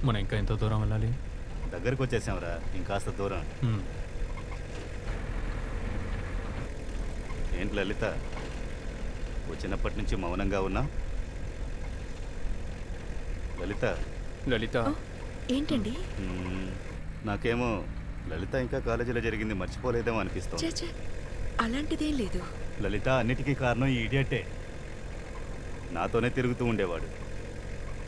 మనం ఇంకా ఎంత దూరం వెళ్ళాలి? దగ్గరకు వచ్చేసాంరా, ఇంకాస్త దూరం. హ్మ్. ఏంటి లలిత, వచ్చినప్పటి నుంచి మౌనంగా ఉన్నా? లలిత. లలిత. ఏంటండి? నాకేమో లలిత ఇంకా కాలేజీలో జరిగింది మర్చిపోలేదేమో చే అనిపిస్తోంది. చే, అలాంటిదేం లేదు. లలిత, అన్నిటికీ కారణం ఈ ఇడియట్టే. నాతోనే తిరుగుతూ ఉండేవాడు.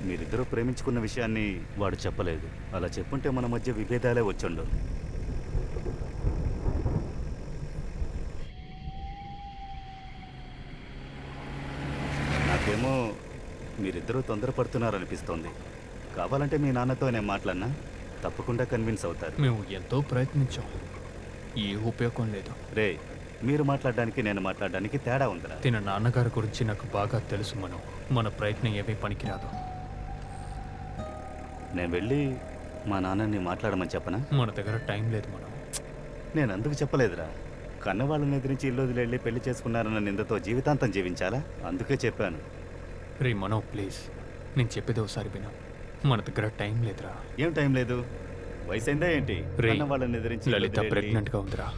మీరిద్దరూ ప్రేమించుకున్న విషయాన్ని వాడు చెప్పలేదు. అలా చెప్పుంటే మన మధ్య విభేదాలే వచ్చుండవు. నాకేమో మీరిద్దరూ తొందరపడుతున్నారనిపిస్తోంది. కావాలంటే మీ నాన్నతో నేను మాట్లాడినా తప్పకుండా కన్విన్స్ అవుతారు. మేము ఎంతో ప్రయత్నించాం, ఏ ఉపయోగం లేదు. రే, మీరు మాట్లాడడానికి నేను మాట్లాడడానికి తేడా ఉందిరా. తిన నాన్నగారి గురించి నాకు బాగా తెలుసు. మన ప్రయత్నం ఏమీ పనికిరాదు. నేను వెళ్ళి మా నాన్నని మాట్లాడమని చెప్పనా? మన దగ్గర టైం లేదు. నేను అందుకు చెప్పలేదురా. కన్నవాళ్ళని ఎదిరించి ఇల్లు వదిలి పెళ్లి చేసుకున్నారన్న నిందతో జీవితాంతం జీవించాలా? అందుకే చెప్పాను. రే ప్లీజ్, నేను చెప్పేది ఒకసారి విను. మన దగ్గర టైం లేదురా. ఏం టైం లేదు? వయసైందా ఏంటి? రే, కన్నవాళ్ళని ఎదిరించి లలిత ప్రెగ్నెంట్గా ఉందిరా.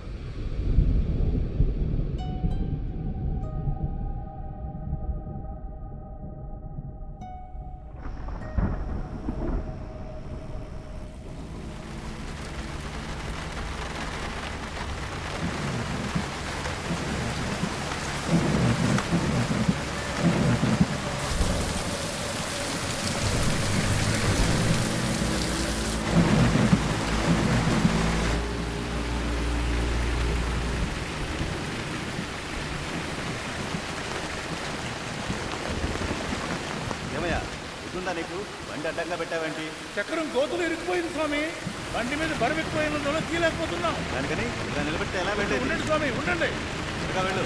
ఏమయ్యా, గుర్తుందా నీకు? బండి అడ్డంగా పెట్టావేంటి? చక్రం గోతులు ఇరుక్కుపోయింది స్వామి. బండి మీద బరువు ఎక్కువైనందువల్ల తీయలేకపోతున్నాం. దానికని ఇలా నిలబెడితే ఎలా వెళ్ళేది? ఉండండి స్వామి, ఉండండి. త్వరగా వెళ్ళు.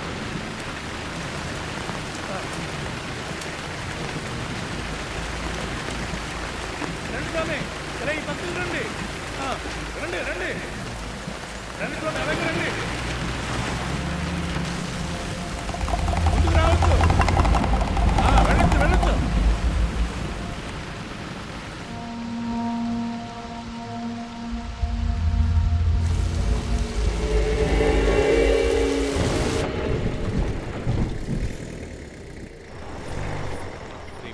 రండి స్వామి, ఇలా ఈ పక్కన రండి. రండి రండి రండి స్వామి, అలాగే రండి. ముందుకు రావచ్చు. వెళ్ళొచ్చు వెళ్ళొచ్చు. రే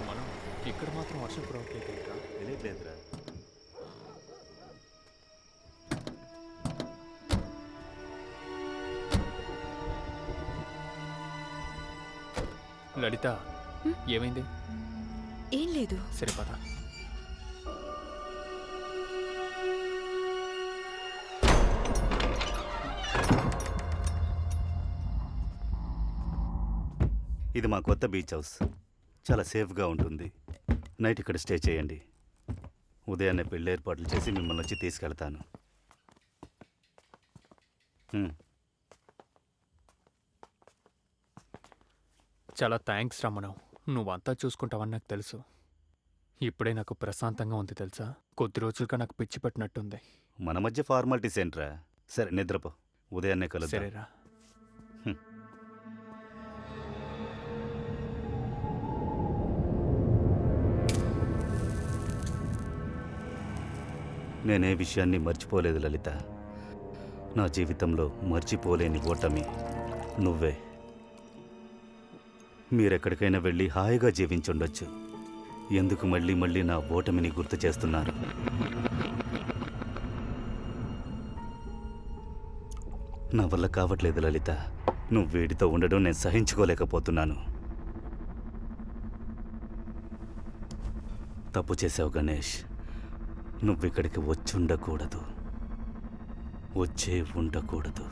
ఇక్కడ మాత్రం వర్షం కురవట్లేదు. తెలియట్లేదురా. లలిత, ఏమైంది? ఏం లేదు. సరే పద. ఇది మా కొత్త బీచ్ హౌస్. చాలా సేఫ్గా ఉంటుంది. నైట్ ఇక్కడ స్టే చేయండి. ఉదయాన్నే పెళ్లి ఏర్పాట్లు చేసి మిమ్మల్ని వచ్చి తీసుకెళ్తాను. చాలా థ్యాంక్స్ రమణం. నువ్వంతా చూసుకుంటావని నాకు తెలుసు. ఇప్పుడే నాకు ప్రశాంతంగా ఉంది తెలుసా. కొద్ది రోజులుగా నాకు పిచ్చి పట్టినట్టుంది. మన మధ్య ఫార్మాలిటీస్ ఏంట్రా? సరే నిద్రపో, ఉదయాన్నే కలుద్దాం. సరేరా. నేనే విషయాన్ని మర్చిపోలేదు లలిత. నా జీవితంలో మర్చిపోలేని ఓటమి నువ్వే. మీరెక్కడికైనా వెళ్ళి హాయిగా జీవించుండొచ్చు. ఎందుకు మళ్ళీ మళ్ళీ నా ఓటమిని గుర్తు చేస్తున్నారు? నా వల్ల కావట్లేదు లలిత. నువ్వు వీడితో ఉండడం నేను సహించుకోలేకపోతున్నాను. తప్పు చేసావు గణేష్. నువ్విక్కడికి వచ్చుండకూడదు, వచ్చే ఉండకూడదు.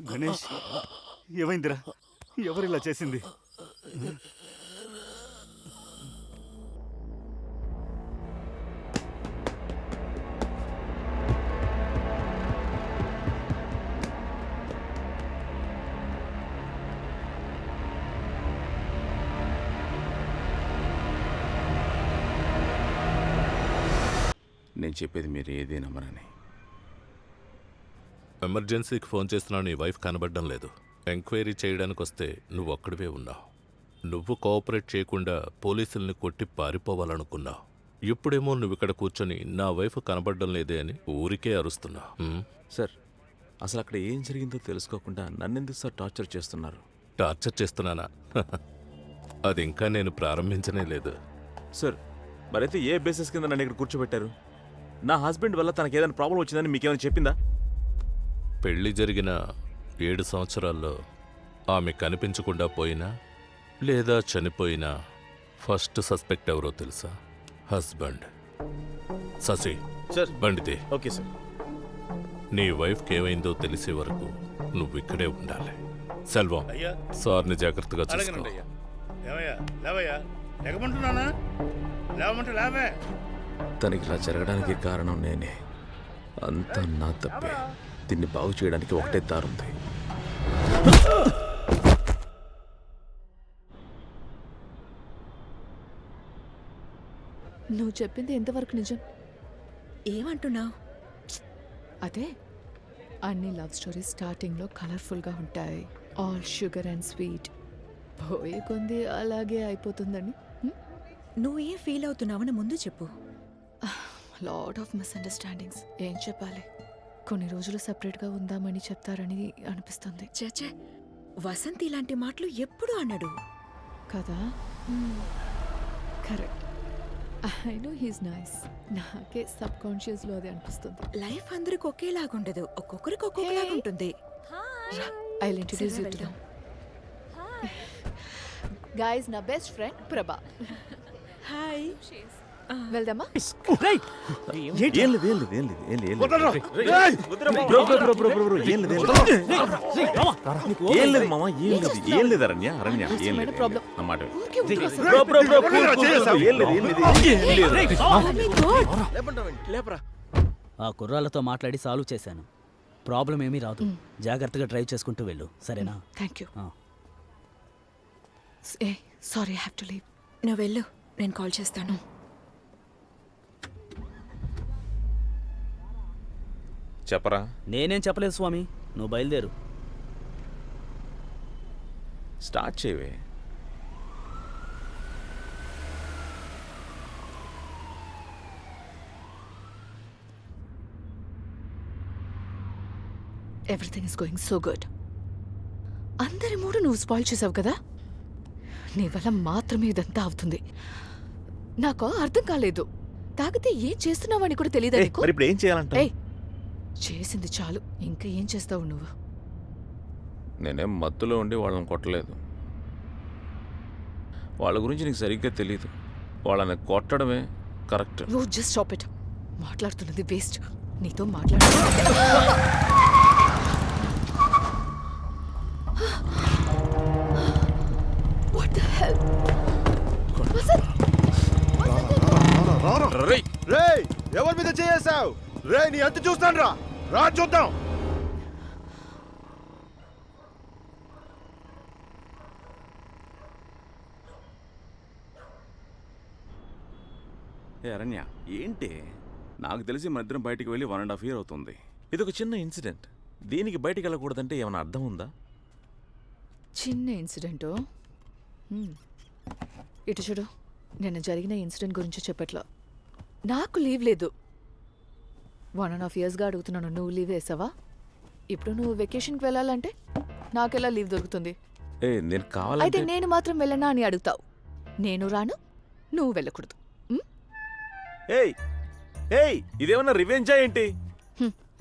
గణేష్, ఏమైందిరా? ఎవరిలా చేసింది? నేను చెప్పేది మీరు ఏదే నమ్మరని. ఎమర్జెన్సీకి ఫోన్ చేస్తున్నా నీ వైఫ్ కనబడడం లేదు. ఎంక్వైరీ చేయడానికి వస్తే నువ్వు ఒక్కడివే ఉన్నావు. నువ్వు కోఆపరేట్ చేయకుండా పోలీసుల్ని కొట్టి పారిపోవాలనుకున్నావు. ఇప్పుడేమో నువ్వు ఇక్కడ కూర్చొని నా వైఫ్ కనబడడం లేదే అని ఊరికే అరుస్తున్నా. సార్, అసలు అక్కడ ఏం జరిగిందో తెలుసుకోకుండా నన్నెందుకు సార్ టార్చర్ చేస్తున్నారు? టార్చర్ చేస్తున్నానా? అది ఇంకా నేను ప్రారంభించనే లేదు. సార్, మరైతే ఏ బేసిస్ కింద నన్ను ఇక్కడ కూర్చోబెట్టారు? నా హస్బెండ్ వల్ల తనకి ఏదైనా ప్రాబ్లం వచ్చిందని మీకేమైనా చెప్పిందా? పెళ్లి జరిగిన 7 సంవత్సరాల్లో ఆమె కనిపించకుండా పోయినా లేదా చనిపోయినా ఫస్ట్ సస్పెక్ట్ ఎవరో తెలుసా? హస్బెండ్. శశి, సార్ బండితే. Okay sir. నీ వైఫ్కి ఏమైందో తెలిసే వరకు నువ్వు ఇక్కడే ఉండాలి. సెల్వం, అయ్యా సార్ని జాగ్రత్తగా చూసుకో. అలాగేనండి అయ్యా. ఏమయ్యా లేవయ్యా, లేకమంటున్నానా? లేవమంటే లేవే. తనకి ఇలా జరగడానికి కారణం నేనే. అంతా నా తప్పే. దీన్ని బాగు చేయడానికి ఒకటే దారుంది. నువ్వు చెప్పింది ఎంతవరకు నిజం? ఏమంటున్నావు? అదే, అన్ని లవ్ స్టోరీస్ స్టార్టింగ్లో కలర్ఫుల్గా ఉంటాయి, ఆల్ షుగర్ అండ్ స్వీట్. పోయే కొంది అలాగే అయిపోతుందని. నువ్వు ఏం ఫీల్ అవుతున్నావని ముందు చెప్పు. Lot of misunderstandings. ఏం చెప్పాలి? కొన్ని రోజులు సపరేట్గా ఉందామని చెప్తారని అనిపిస్తుంది. చచ్చే, వసంత్ ఇలాంటి మాటలు ఎప్పుడు అన్నాడు కదా? Correct. I know he's nice. నాకే సబ్ కాన్షియస్లో అది అనిపిస్తుంది. లైఫ్ అందరికి ఒకేలాగుండదు, ఒక్కొక్కరికి ఒక్కొక్కలాగా ఉంటుంది. I will introduce you to them. Guys, నా బెస్ట్ ఫ్రెండ్ ప్రభా. హాయ్. వెళ్దామా? ఏం లేదు, ఏం లేదు, ఏం లేదు, ఏం లేదు, ఏం లేదు. ఏం లేదు మామ, ఏం లేదు, ఏం లేదు. అరణ్య, అరణ్య, ఏం లేదు, ప్రాబ్లం. నా మాట ఊరికే ఊరికే వస్తా. ఏం లేదు, ఏం లేదు, లేపరా. ఆ కుర్రాళ్ళతో మాట్లాడి సాల్వ్ చేశాను. ప్రాబ్లం ఏమీ రాదు. జాగ్రత్తగా డ్రైవ్ చేసుకుంటూ వెళ్ళు, సరేనా? Thank you. Sorry, I have to leave. నువ్వు వెళ్ళు, నేను కాల్ చేస్తాను. చెప్పరా. నేనేం చెప్పలేదు స్వామి, నువ్వు బయలుదేరు. స్టార్ట్ చేయవే. Everything is going so good. అందరి మూడు నువ్వు స్పాయిల్ చేసావు కదా. నీ వల్ల మాత్రమే ఇదంతా అవుతుంది. నాకు అర్థం కాలేదు. తాగితే ఏం చేస్తున్నావని కూడా తెలియదా నీకు? మరి ఇప్పుడు ఏం చేయాలంట? ఏయ్, చేసింది చాలు, ఇంకా ఏం చేస్తావు నువ్వు? నేనేం మత్తులో ఉండి వాళ్ళని కొట్టలేదు. వాళ్ళ గురించి నీకు సరిగ్గా తెలియదు. వాళ్ళని కొట్టడమే correct. You just stop it. మాట్లాడుతున్నది వేస్ట్. నీతో మాట్లాడు. What the hell? రేయ్, ఎవరి మీద చేసావు? రే, నీ అంత చూస్తాను రా. రా చూద్దాం. ఏ అరణ్య, ఏంటి? నాకు తెలిసి మన ఇద్దరం బయటికి వెళ్ళి 1.5 years అవుతుంది. ఇది ఒక చిన్న ఇన్సిడెంట్. దీనికి బయటికి వెళ్ళకూడదంటే ఏమైనా అర్థం ఉందా? చిన్న ఇన్సిడెంటు? ఇటు చూడు, నిన్న జరిగిన ఇన్సిడెంట్ గురించి చెప్పట్లా. నాకు లీవ్ లేదు. 1.5 yearsగా అడుగుతున్నాను, నువ్వు లీవ్ వేసావా? ఇప్పుడు నువ్వు వెకేషన్కి వెళ్ళాలంటే నాకెలా లీవ్ దొరుకుతుంది? నేను అయితే కావాలంటే నేను మాత్రం వెళ్ళనా అని అడుగుతావు. నేను రాను, నువ్వు వెళ్ళకూడదు. ఏయ్ ఏయ్ ఇదేమన్నా రివెంజా ఏంటి?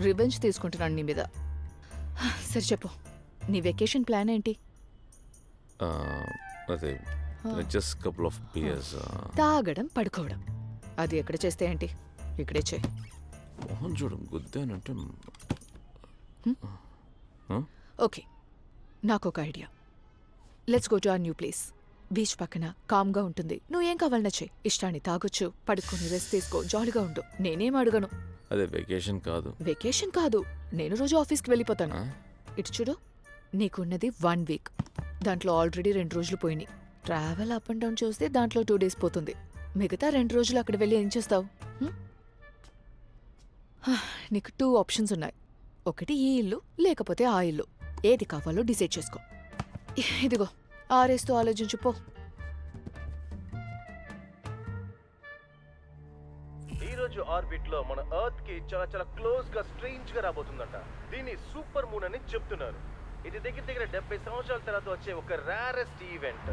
రివెంజ్ తీసుకుంటున్నాను నీ మీద. సరే చెప్పు, నీ వెకేషన్ ప్లాన్ ఏంటి? అదే జస్ట్ కపుల్ ఆఫ్ బియర్స్. తాగడం, పడుకోవడం. అది ఎక్కడ చేస్తే ఏంటి, ఇక్కడే చేయి. మోహన్ చూడు గుద్దానంటే. ఓకే, నాకు ఒక idea. Let's go to our new place. Beach పక్కన కామ్గా ఉంటుంది. నువ్వు ఏం కావాలన్నా చెయ్యి. ఇష్టాన్ని తాగొచ్చు, పడుకొని రెస్ట్ తీసుకో, జాలీగా ఉండు. నేనేం అడగను. అదే వెకేషన్ కాదు. వెకేషన్ కాదు, నేను రోజు ఆఫీస్కి వెళ్ళిపోతాను. ఇటు చూడు, నీకున్నది 1 వీక్. దాంట్లో ఆల్రెడీ 2 రోజులు పోయినాయి. ట్రావెల్ అప్ అండ్ డౌన్ చూస్తే దాంట్లో 2 days పోతుంది. మిగతా 2 రోజులు అక్కడ వెళ్ళి ఏం చేస్తావు? నీకు 2 ఆప్షన్స్ ఉన్నాయి. ఒకటి ఈ ఇల్లు, లేకపోతే ఆ ఇల్లు. ఏది కావాలో డిసైడ్ చేసుకో. ఇదిగో ఆరేస్తూ ఆలోచించు పో. ఈ రోజు ఆర్బిట్ లో మన ఎర్త్ కి చాలా చాలా క్లోజ్ గా స్ట్రేంజ్ గా రాబోతుందంట. దీన్ని సూపర్ మూన్ అని చెప్తున్నారు. ఇది దగ్గర దగ్గర 70 సంవత్సరాల తర్వాత వచ్చే ఒక రేరెస్ట్ ఈవెంట్.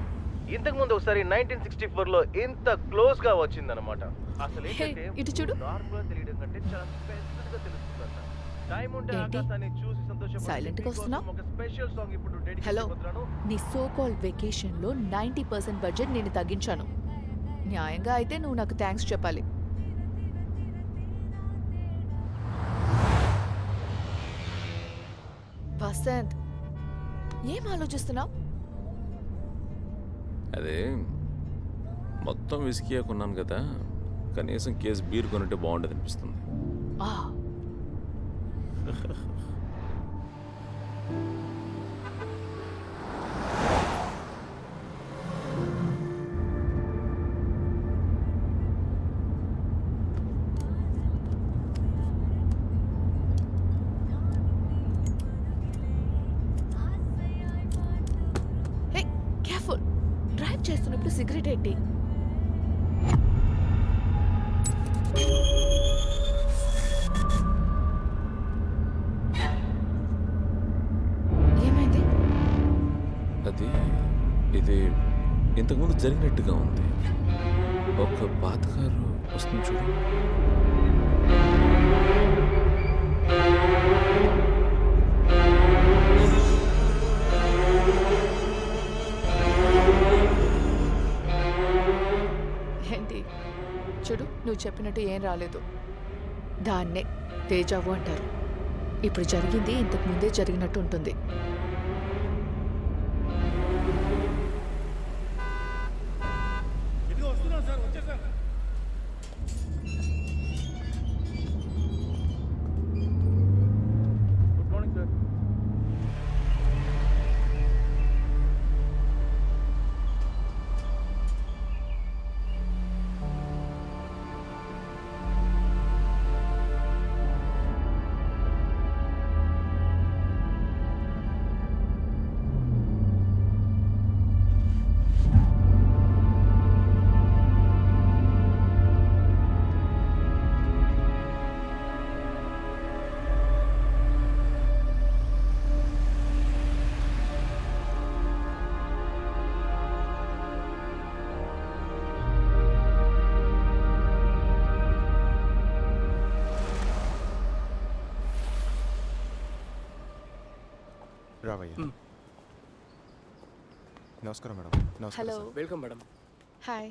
ఇంతకు ముందు ఒకసారి 1964 లో ఇంత క్లోజ్ గా వచ్చిందన్నమాట. అసలు ఏంటంటే ఇటు చూడు. నార్మల్ తెలియడం కంటే చాలా స్పెసిఫిక్ గా తెలుస్తుందంట. టైం ఉంటే ఏంటి? ఆకాశాన్ని చూసి సంతోషపడే Silent గా వస్తున్నావ్? ఒక స్పెషల్ సాంగ్ ఇప్పుడు డెడికేట్ హలో, చేస్తున్నాను. నీ సో కాల్ వెకేషన్లో 90% బడ్జెట్ నేను తగ్గించాను. న్యాయంగా అయితే నువ్వు నాకు థ్యాంక్స్ చెప్పాలి. వసంత్, ఏం ఆలోచిస్తున్నావు? అదే మొత్తం విసికియా కొన్నాను కదా, కనీసం కేసు బీర్ కొనుంటే బాగుండదు అనిపిస్తుంది. హే, కేర్ఫుల్. డ్రైవ్ చేస్తున్నప్పుడు సిగరెట్ ఏంటి? ఏమైంది? అది ఇది ఇంతకుముందు జరిగినట్టుగా ఉంది. ఒక పాత కారు వస్తుంది చూడు. ఏంటి? చూడు, నువ్వు చెప్పినట్టు ఏం రాలేదు. దాన్నే తేజావు అంటారు. ఇప్పుడు జరిగింది ఇంతకు ముందే జరిగినట్టు ఉంటుంది. ఇదిగో వస్తున్నాం సార్, వచ్చేసాను. Good morning sir. రావయ్య. నమస్కారం మేడం. నమస్కారం hello. Sir. Welcome madam. Hi.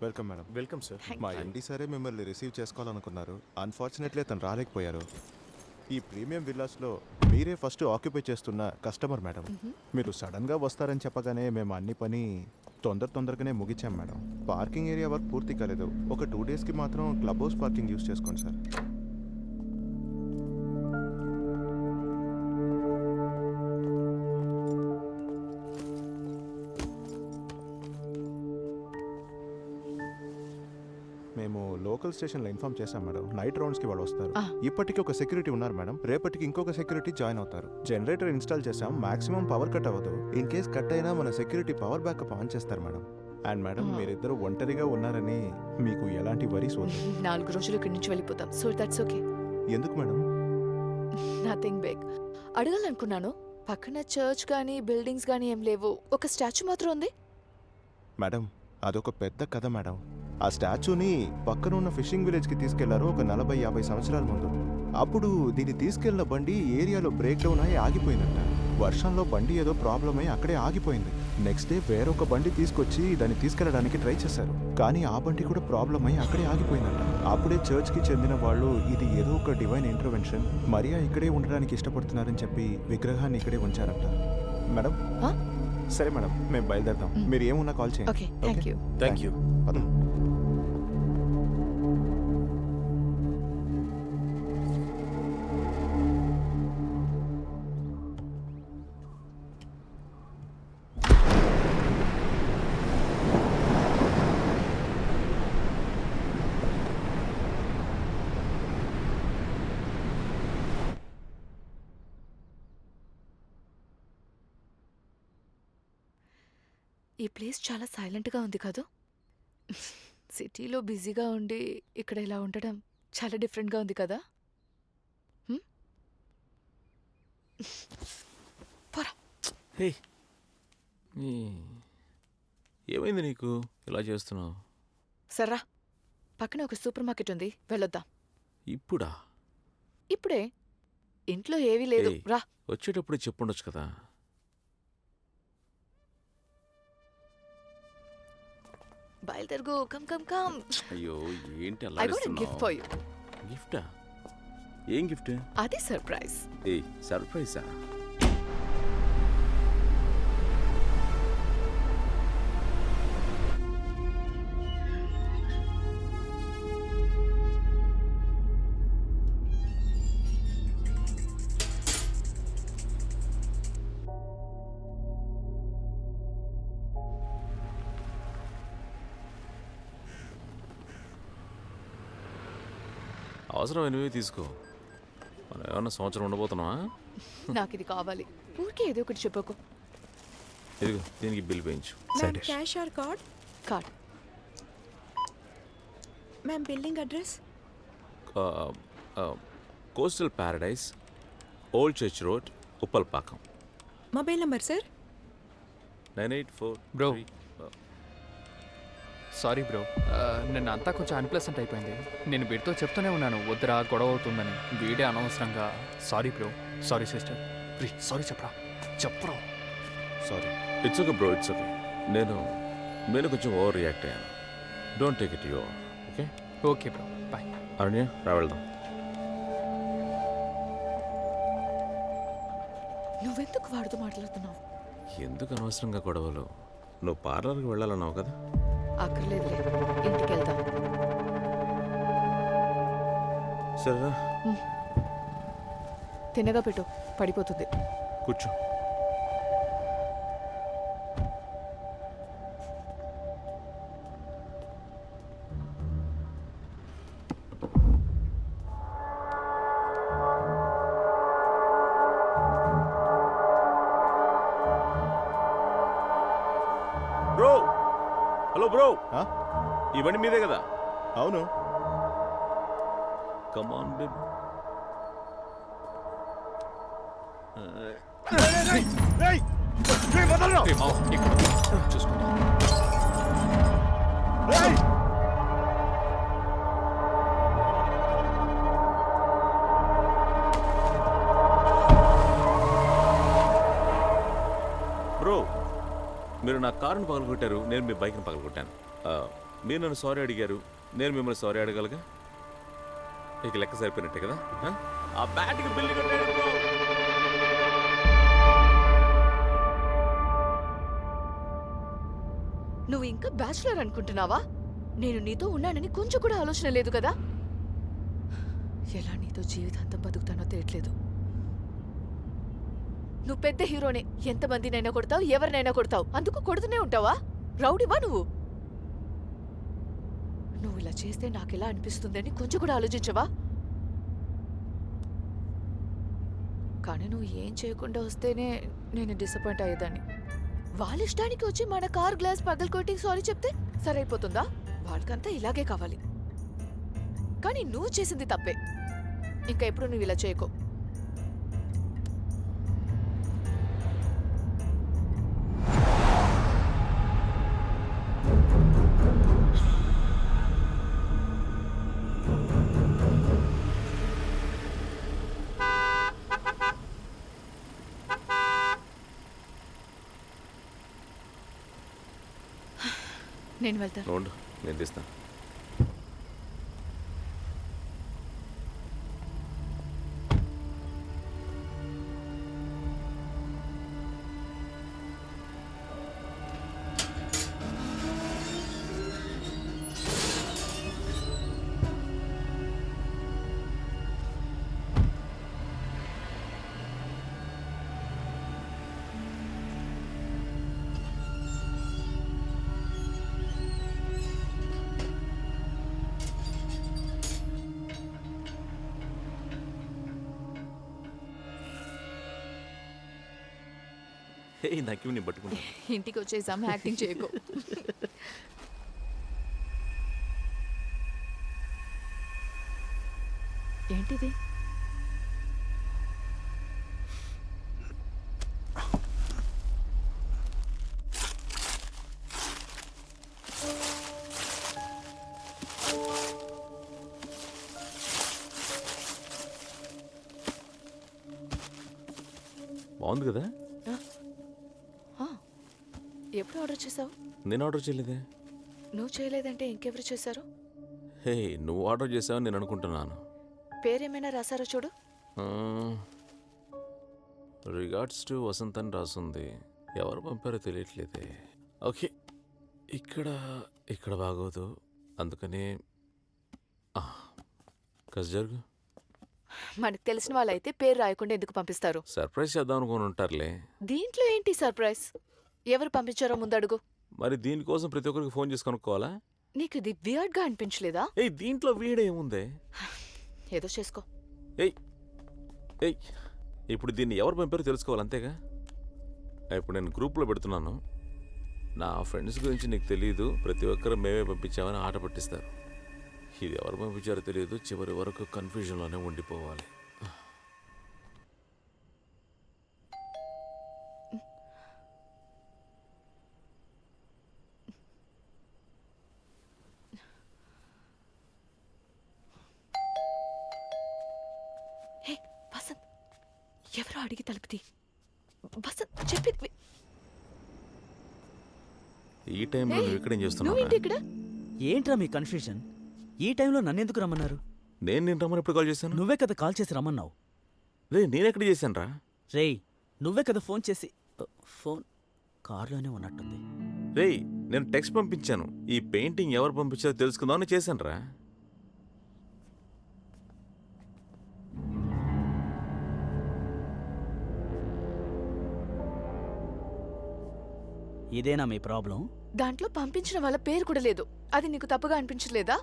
Welcome madam. Welcome sir. మా ఎండి సరే మిమ్మల్ని రిసీవ్ చేసుకోవాలనుకున్నారు. అన్ఫార్చునేట్లీ తను రాలేకపోయారు. ఈ ప్రీమియం విల్లాస్లో మీరే ఫస్ట్ ఆక్యుపై చేస్తున్న కస్టమర్ మేడం. మీరు సడన్గా వస్తారని చెప్పగానే మేము అన్ని పని తొందరగానే ముగించాం మేడం. పార్కింగ్ ఏరియా వర్క్ పూర్తి కాలేదు. ఒక 2 daysకి మాత్రం క్లబ్ హౌస్ పార్కింగ్ యూస్ చేసుకోండి సార్. మేము లోకల్ స్టేషన్లో ఇన్ఫార్మ్ చేశాం మేడం. నైట్ రౌండ్స్కి వాళ్ళు వస్తారు. ఇప్పటికీ ఒక సెక్యూరిటీ ఉన్నారు మేడం. రేపటికి ఇంకొక సెక్యూరిటీ జాయిన్ అవుతారు. జనరేటర్ ఇన్స్టాల్ చేసాం. మాక్సిమం పవర్ కట్ అవ్వదు. ఇన్ కేస్ కట్ అయినా మన సెక్యూరిటీ పవర్ బ్యాకప్ ఆన్ చేస్తారు మేడం. అండ్ మేడం, మీరిద్దరు ఒంటరిగా ఉన్నారని మీకు ఎలాంటి వరీస్ వద్దు. 4 రోజులు ఇక్కడి నుంచి వెళ్ళిపోతాం. So that's okay. ఎందుకు మేడం? Nothing big. అడగాలనుకున్నాను. పక్కన చర్చ్ కానీ బిల్డింగ్స్ కానీ ఏం లేవు. ఒక స్టాచ్యూ మాత్రం ఉంది. మేడం, అదొక పెద్ద కథ మేడం. ఆ స్టాచ్యూని పక్కన ఉన్న ఫిషింగ్ విలేజ్కి తీసుకెళ్లారు ఒక 40-50 సంవత్సరాల ముందు. అప్పుడు దీన్ని తీసుకెళ్లిన బండి ఏరియాలో బ్రేక్ డౌన్ అయి ఆగిపోయిందంట. వర్షంలో బండి ఏదో ప్రాబ్లం అయి అక్కడే ఆగిపోయింది. నెక్స్ట్ డే వేరొక బండి తీసుకొచ్చి దాన్ని తీసుకెళ్లడానికి ట్రై చేశారు. కానీ ఆ బండి కూడా ప్రాబ్లం అయి అక్కడే ఆగిపోయిందంట. అప్పుడే చర్చ్కి చెందిన వాళ్ళు ఇది ఏదో ఒక డివైన్ ఇంటర్వెన్షన్, మరియా ఇక్కడే ఉండడానికి ఇష్టపడుతున్నారని చెప్పి విగ్రహాన్ని ఇక్కడే ఉంచారంట. మేడం సరే మేడం, మేము బయలుదేరదాం. మీరు ఏమున్నా కాల్ చేయండి. Okay, thank you. Thank you. పద. ఈ ప్లేస్ చాలా సైలెంట్గా ఉంది కాదు? సిటీలో బిజీగా ఉండి ఇక్కడ ఇలా ఉండడం చాలా డిఫరెంట్గా ఉంది కదా? పోరా. హే, ఏమైంది నీకు ఇలా చేస్తున్నావు? సర్రా, పక్కన ఒక సూపర్ మార్కెట్ ఉంది, వెళ్ళొద్దాం. ఇప్పుడా? ఇప్పుడే. ఇంట్లో ఏవీ లేదు, ఏయ్, రా. వచ్చేటప్పుడు చెప్పుండొచ్చు కదా. బయలుదేరుగో, కమ్ కమ్ కమ్. అయ్యో, ఏంటి ఐ అలా got a gift for you. గిఫ్టా? ఏం గిఫ్ట్? అది సర్ప్రైజ్. ఏ సర్ప్రైజా? అవసరమైనవి తీసుకో. మనం ఏమన్నా సంవత్సరం ఉండబోతున్నావా? నాకు ఇది కావాలి. ఊరికే ఏదో ఒకటి చెప్పకు. ఇదిగో, దీనికి బిల్ వేయించు. Ma'am cash or card? Card. Ma'am building address? Coastal Paradise, Old Church Road, Uppalpakkam. Mobile number sir? 984 bro, sorry bro, నిన్న అంతా కొంచెం అన్ప్లెసెంట్ అయిపోయింది. నేను వీడితో చెప్తూనే ఉన్నాను వద్దురా, గొడవ అవుతుందని. వీడే అనవసరంగా. Sorry bro. Sorry sister. Please sorry చెప్పరా. Sorry. It's okay bro, it's okay. నేను కొంచెం ఓవర్ రియాక్ట్ అయ్యాను. Don't take it you. Okay okay bro, bye. Aranya, రా వెళ్దాం. నువ్వెందుకు వాడుతూ మాట్లాడుతున్నావు? ఎందుకు అనవసరంగా గొడవలు? నువ్వు పార్లర్కి వెళ్ళాలన్నావు కదా. అక్కర్లేదులే, ఇంటికి వెళ్దాం. సరేరా, తిన్నగా పెట్టు, పడిపోతుంది. కూర్చో. Bro, hello bro. ఈ బండి మీదే కదా? అవును. Come on baby. చూసుకుంటా. బ్రో, మీరు నా కారుని పగలగొట్టారు, నేను మీ బైక్ని పగలగొట్టాను. మీరు నన్ను సారీ అడిగారు, నేను మిమ్మల్ని సారీ అడగలగా. ఇక లెక్క సరిపోయినట్టే కదా. ఆ బ్యాట్కి బిల్లు కొట్టాడు బ్రో. నువ్వు ఇంకా బ్యాచులర్ అనుకుంటున్నావా? నేను నీతో ఉన్నానని కొంచెం కూడా ఆలోచన లేదు కదా. ఎలా నీతో జీవితాంతం బతుకుతానో తెలియట్లేదు. నువ్వు పెద్ద హీరోనే, ఎంతమందినైనా కొడతావు, ఎవరినైనా కొడతావు. అందుకు కొడుతూనే ఉంటావా? రౌడీవా నువ్వు? నువ్వు ఇలా చేస్తే నాకెలా అనిపిస్తుందని కొంచెం కూడా ఆలోచించవా? కానీ నువ్వు ఏం చేయకుండా వస్తేనే నేను డిసప్పాయింట్ అయ్యేదాన్ని. వాళ్ళ ఇష్టానికి వచ్చి మన కార్ గ్లాస్ పగలకొట్టి సారీ చెప్తే సరైపోతుందా? వాళ్ళకంతా ఇలాగే కావాలి. కానీ నువ్వు చేసింది తప్పే. ఇంకా ఎప్పుడు నువ్వు ఇలా చేయకో. నేను వెళ్తాను. నువ్వు ఉండు, నేను తీస్తాను. నాకేమి నేను పట్టుకుంటా. ఇంటికి వచ్చేసాం, యాక్టింగ్ చేయకు. ఏంటిది? బాగుంది కదా? ఎప్పుడు ఆర్డర్ చేసావు? నేను ఆర్డర్ చేయలేదే. నువ్వు చేయలేదంటే ఇంకెవరు చేశారు? హే, నువ్వు ఆర్డర్ చేసావని నేను అనుకుంటున్నాను. పేరేమైనా రాసారో చూడు. రిగార్డ్స్ టు వసంత్ అని రాసుంది. ఎవరు పంపారో తెలియట్లేదే. ఓకే, ఇక్కడ బాగోదు, అందుకని కస్ జరుగు. మనకు తెలిసిన వాళ్ళైతే పేరు రాయకుండా ఎందుకు పంపిస్తారు? సర్ప్రైజ్ చేద్దాం అనుకుని ఉంటారులే. దీంట్లో ఏంటి సర్ప్రైజ్? ఎవరు పంపించారో ముందు అడుగు. మరి దీనికోసం ప్రతి ఒక్కరికి ఫోన్ చేసి కనుక్కోవాలా? నీకు ఇది వియర్డ్ గా అనిపించలేదా? ఏయ్, దీంట్లో వీడేముందే? ఏదో చేసుకో. ఏయ్ ఏయ్ ఇప్పుడు దీన్ని ఎవరు పంపారో తెలుసుకోవాలి, అంతేగా. ఇప్పుడు నేను గ్రూప్లో పెడుతున్నాను. నా ఫ్రెండ్స్ గురించి నీకు తెలియదు, ప్రతి ఒక్కరు మేమే పంపించామని ఆట పట్టిస్తారు. ఇది ఎవరు పంపించారో తెలియదు, చివరి వరకు కన్ఫ్యూజన్లోనే ఉండిపోవాలి. హే వసంత్, ఎవరో అడిగి తలుపుతి. వసంత్ చెప్పి. ఈ టైంలో నువ్వు ఇక్కడేం చేస్తున్నావు? నువ్వేంటి ఇక్కడ? ఏంట్రా మీ కన్ఫ్యూజన్? ఈ టైంలో నన్నెందుకు రమ్మన్నారు? నేను రమ్మని ఎప్పుడు కాల్ చేశాను? నువ్వే కదా కాల్ చేసి రమ్మన్నావు. రే, నేనెక్కడ చేశాను రా? రేయ్, నువ్వే కదా ఫోన్ చేసి. ఫోన్ కార్లోనే ఉన్నట్టుంది. రేయ్, నేను టెక్స్ట్ పంపించాను. ఈ పెయింటింగ్ ఎవరు పంపించారో తెలుసుకుందామని చేశాను రా. ఇదేనా మీ ప్రాబ్లం? దాంట్లో పంపించిన వాళ్ళ పేరు కూడా లేదు. అది నీకు తప్పుగా అనిపించలేదా?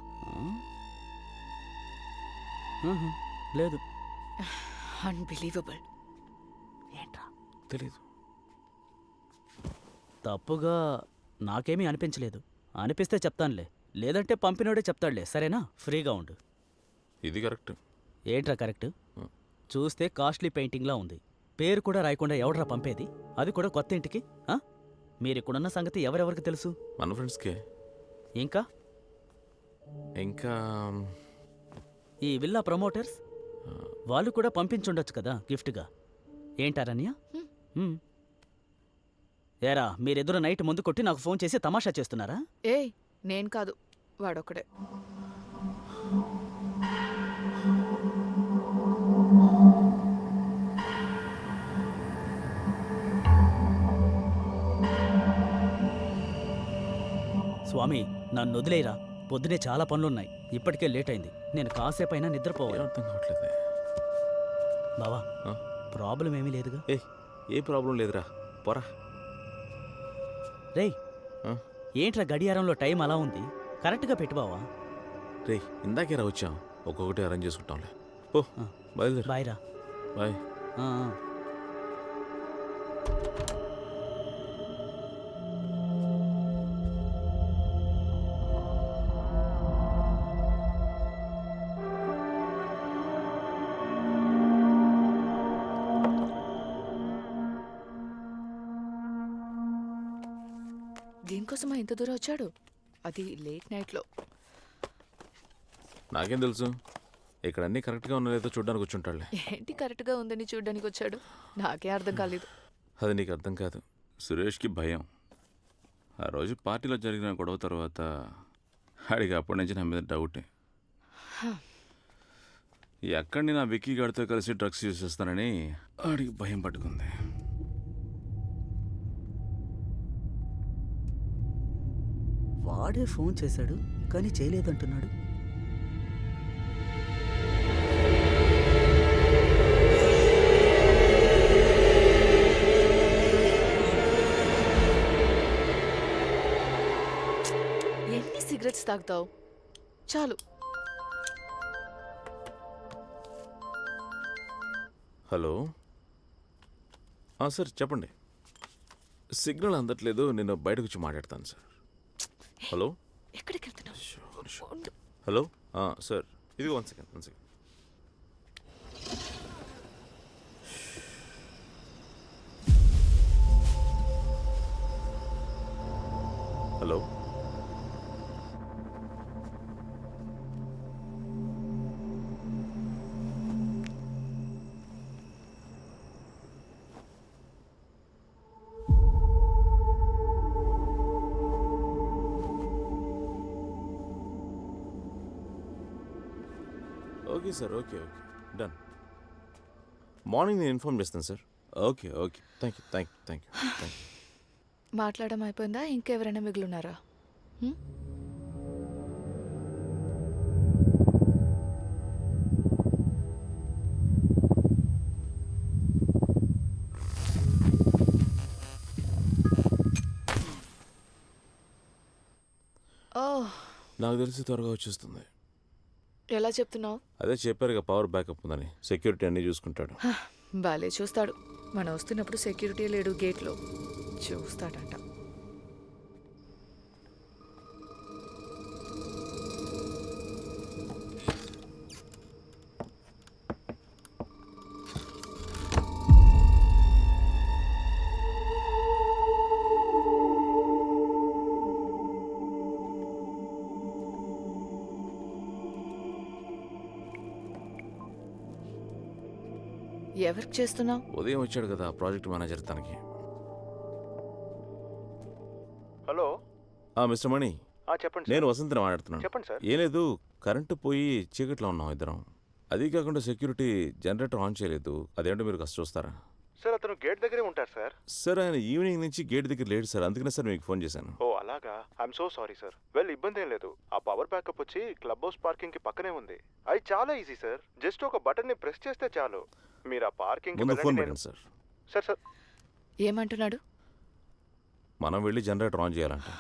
లేదు. అన్బిలీవబుల్. ఏంట్రా తెలీదు. తప్పుగా నాకేమీ అనిపించలేదు. అనిపిస్తే చెప్తానులే, లేదంటే పంపినోడే చెప్తాడులే. సరేనా? ఫ్రీగా ఉండు. ఇది కరెక్ట్. ఏంట్రా కరెక్ట్? చూస్తే కాస్ట్లీ పెయింటింగ్లా ఉంది. పేరు కూడా రాయకుండా ఎవడ్రా పంపేది? అది కూడా కొత్త ఇంటికి. మీరిక్కడున్న సంగతి ఎవరెవరికి తెలుసు? మన ఫ్రెండ్స్కే. ఇంకా ఈ విల్లా ప్రమోటర్స్ వాళ్ళు కూడా పంపించుండొచ్చు కదా గిఫ్ట్గా. ఏంటారన్య? ఏరా, మీరెదురు నైట్ ముందు కొట్టి నాకు ఫోన్ చేసి తమాషా చేస్తున్నారా? ఏయ్, నేను కాదు, వాడొక్కడే. స్వామి, నన్ను వదిలేరా. పొద్దునే చాలా పనులున్నాయి. ఇప్పటికే లేట్ అయింది. నేను కాసేపైనా నిద్రపోవాలి. అర్థం కావట్లేదు బావా. ప్రాబ్లం ఏమీ లేదుగా? ఏ ప్రాబ్లం లేదురా, పోరా. రేయ్, ఏంట్రా గడియారంలో టైం అలా ఉంది? కరెక్ట్గా పెట్టు బావా. రే, ఇందాకేరా వచ్చాం, ఒక్కొక్కటి అరేంజ్ చేసుకుంటాంలే. ఓ, బయలుదేరు. బాయ్ రా. బాయ్. దీనికోసమా ఇంత దూరం వచ్చాడు? అది లేట్ నైట్లో. నాకేం తెలుసు? ఇక్కడ అన్నీ కరెక్ట్గా ఉన్నా లేదో చూడడానికి వచ్చుంటాడులే. ఏంటి కరెక్ట్గా ఉందని చూడడానికి వచ్చాడు? నాకే అర్థం కాలేదు. అది నీకు అర్థం కాదు. సురేష్కి భయం, ఆ రోజు పార్టీలో జరిగిన గొడవ తర్వాత ఆడికి అప్పటి నుంచి నా మీద డౌటే. ఎక్కడిని నా విక్కీ గాడితో కలిసి డ్రగ్స్ యూజ్ చేస్తానని ఆడికి భయం పట్టుకుంది. వాడే ఫోన్ చేశాడు కానీ చేయలేదంటున్నాడు. ఎన్ని సిగరెట్స్ తాగుతావు? చాలు. హలో సార్ చెప్పండి. సిగ్నల్ అందట్లేదు, నేను బయటకు వచ్చి మాట్లాడతాను సార్. హలో ఎక్కడికి వెళ్తున్నావు? హలో సార్, ఇది 1 second 1 second. Hello okay sir, okay done. Morning నేను ఇన్ఫార్మ్ చేస్తాను సార్. Okay thank you. మాట్లాడడం అయిపోయిందా? ఇంకెవరైనా మిగులున్నారా? నాకు తెలిసి త్వరగా వచ్చేస్తుంది. ఎలా చెప్తున్నావు? అదే చెప్పారుగా, పవర్ బ్యాకప్ ఉందని. సెక్యూరిటీ అన్నీ చూసుకుంటాడు. బాలే చూస్తాడు. మనం వస్తున్నప్పుడు సెక్యూరిటీ లేడు గేట్లో. చూస్తాడంట. ఎవరికి చేస్తున్నావు? ఉదయం వచ్చాడు కదా ప్రాజెక్ట్ మేనేజర్, తనకి. హలో మిస్టర్ మణి, చెప్పండి. నేను వసంతిని మాట్లాడుతున్నాను. చెప్పండి సార్. ఏం లేదు, కరెంటు పోయి చీకట్లో ఉన్నాం ఇద్దరం. అది కాకుండా సెక్యూరిటీ జనరేటర్ ఆన్ చేయలేదు. అదేంటో మీరు కష్ట చూస్తారా? సార్ అతను గేట్ దగ్గరే ఉంటారు సార్. సార్ ఆయన ఈవినింగ్ నుంచి గేట్ దగ్గర లేడు సార్, అందుకనే సార్ మీకు ఫోన్ చేశాను. ఓ అలాగా, ఐఎమ్ సో సారీ సార్. ఇబ్బంది ఏం లేదు. ఆ పవర్ బ్యాకప్ వచ్చి క్లబ్ హౌస్ పార్కింగ్ కి పక్కనే ఉంది. అది చాలా ఈజీ సార్. జస్ట్ ఒక బటన్ ని ప్రెస్ చేస్తే చాలు. మీరు ఆ పార్కింగ్ ముందు ఫోన్ పెట్టండి సార్. సార్ ఏమంటున్నాడు? మనం వెళ్ళి జనరేటర్ ఆన్ చేయాలంట.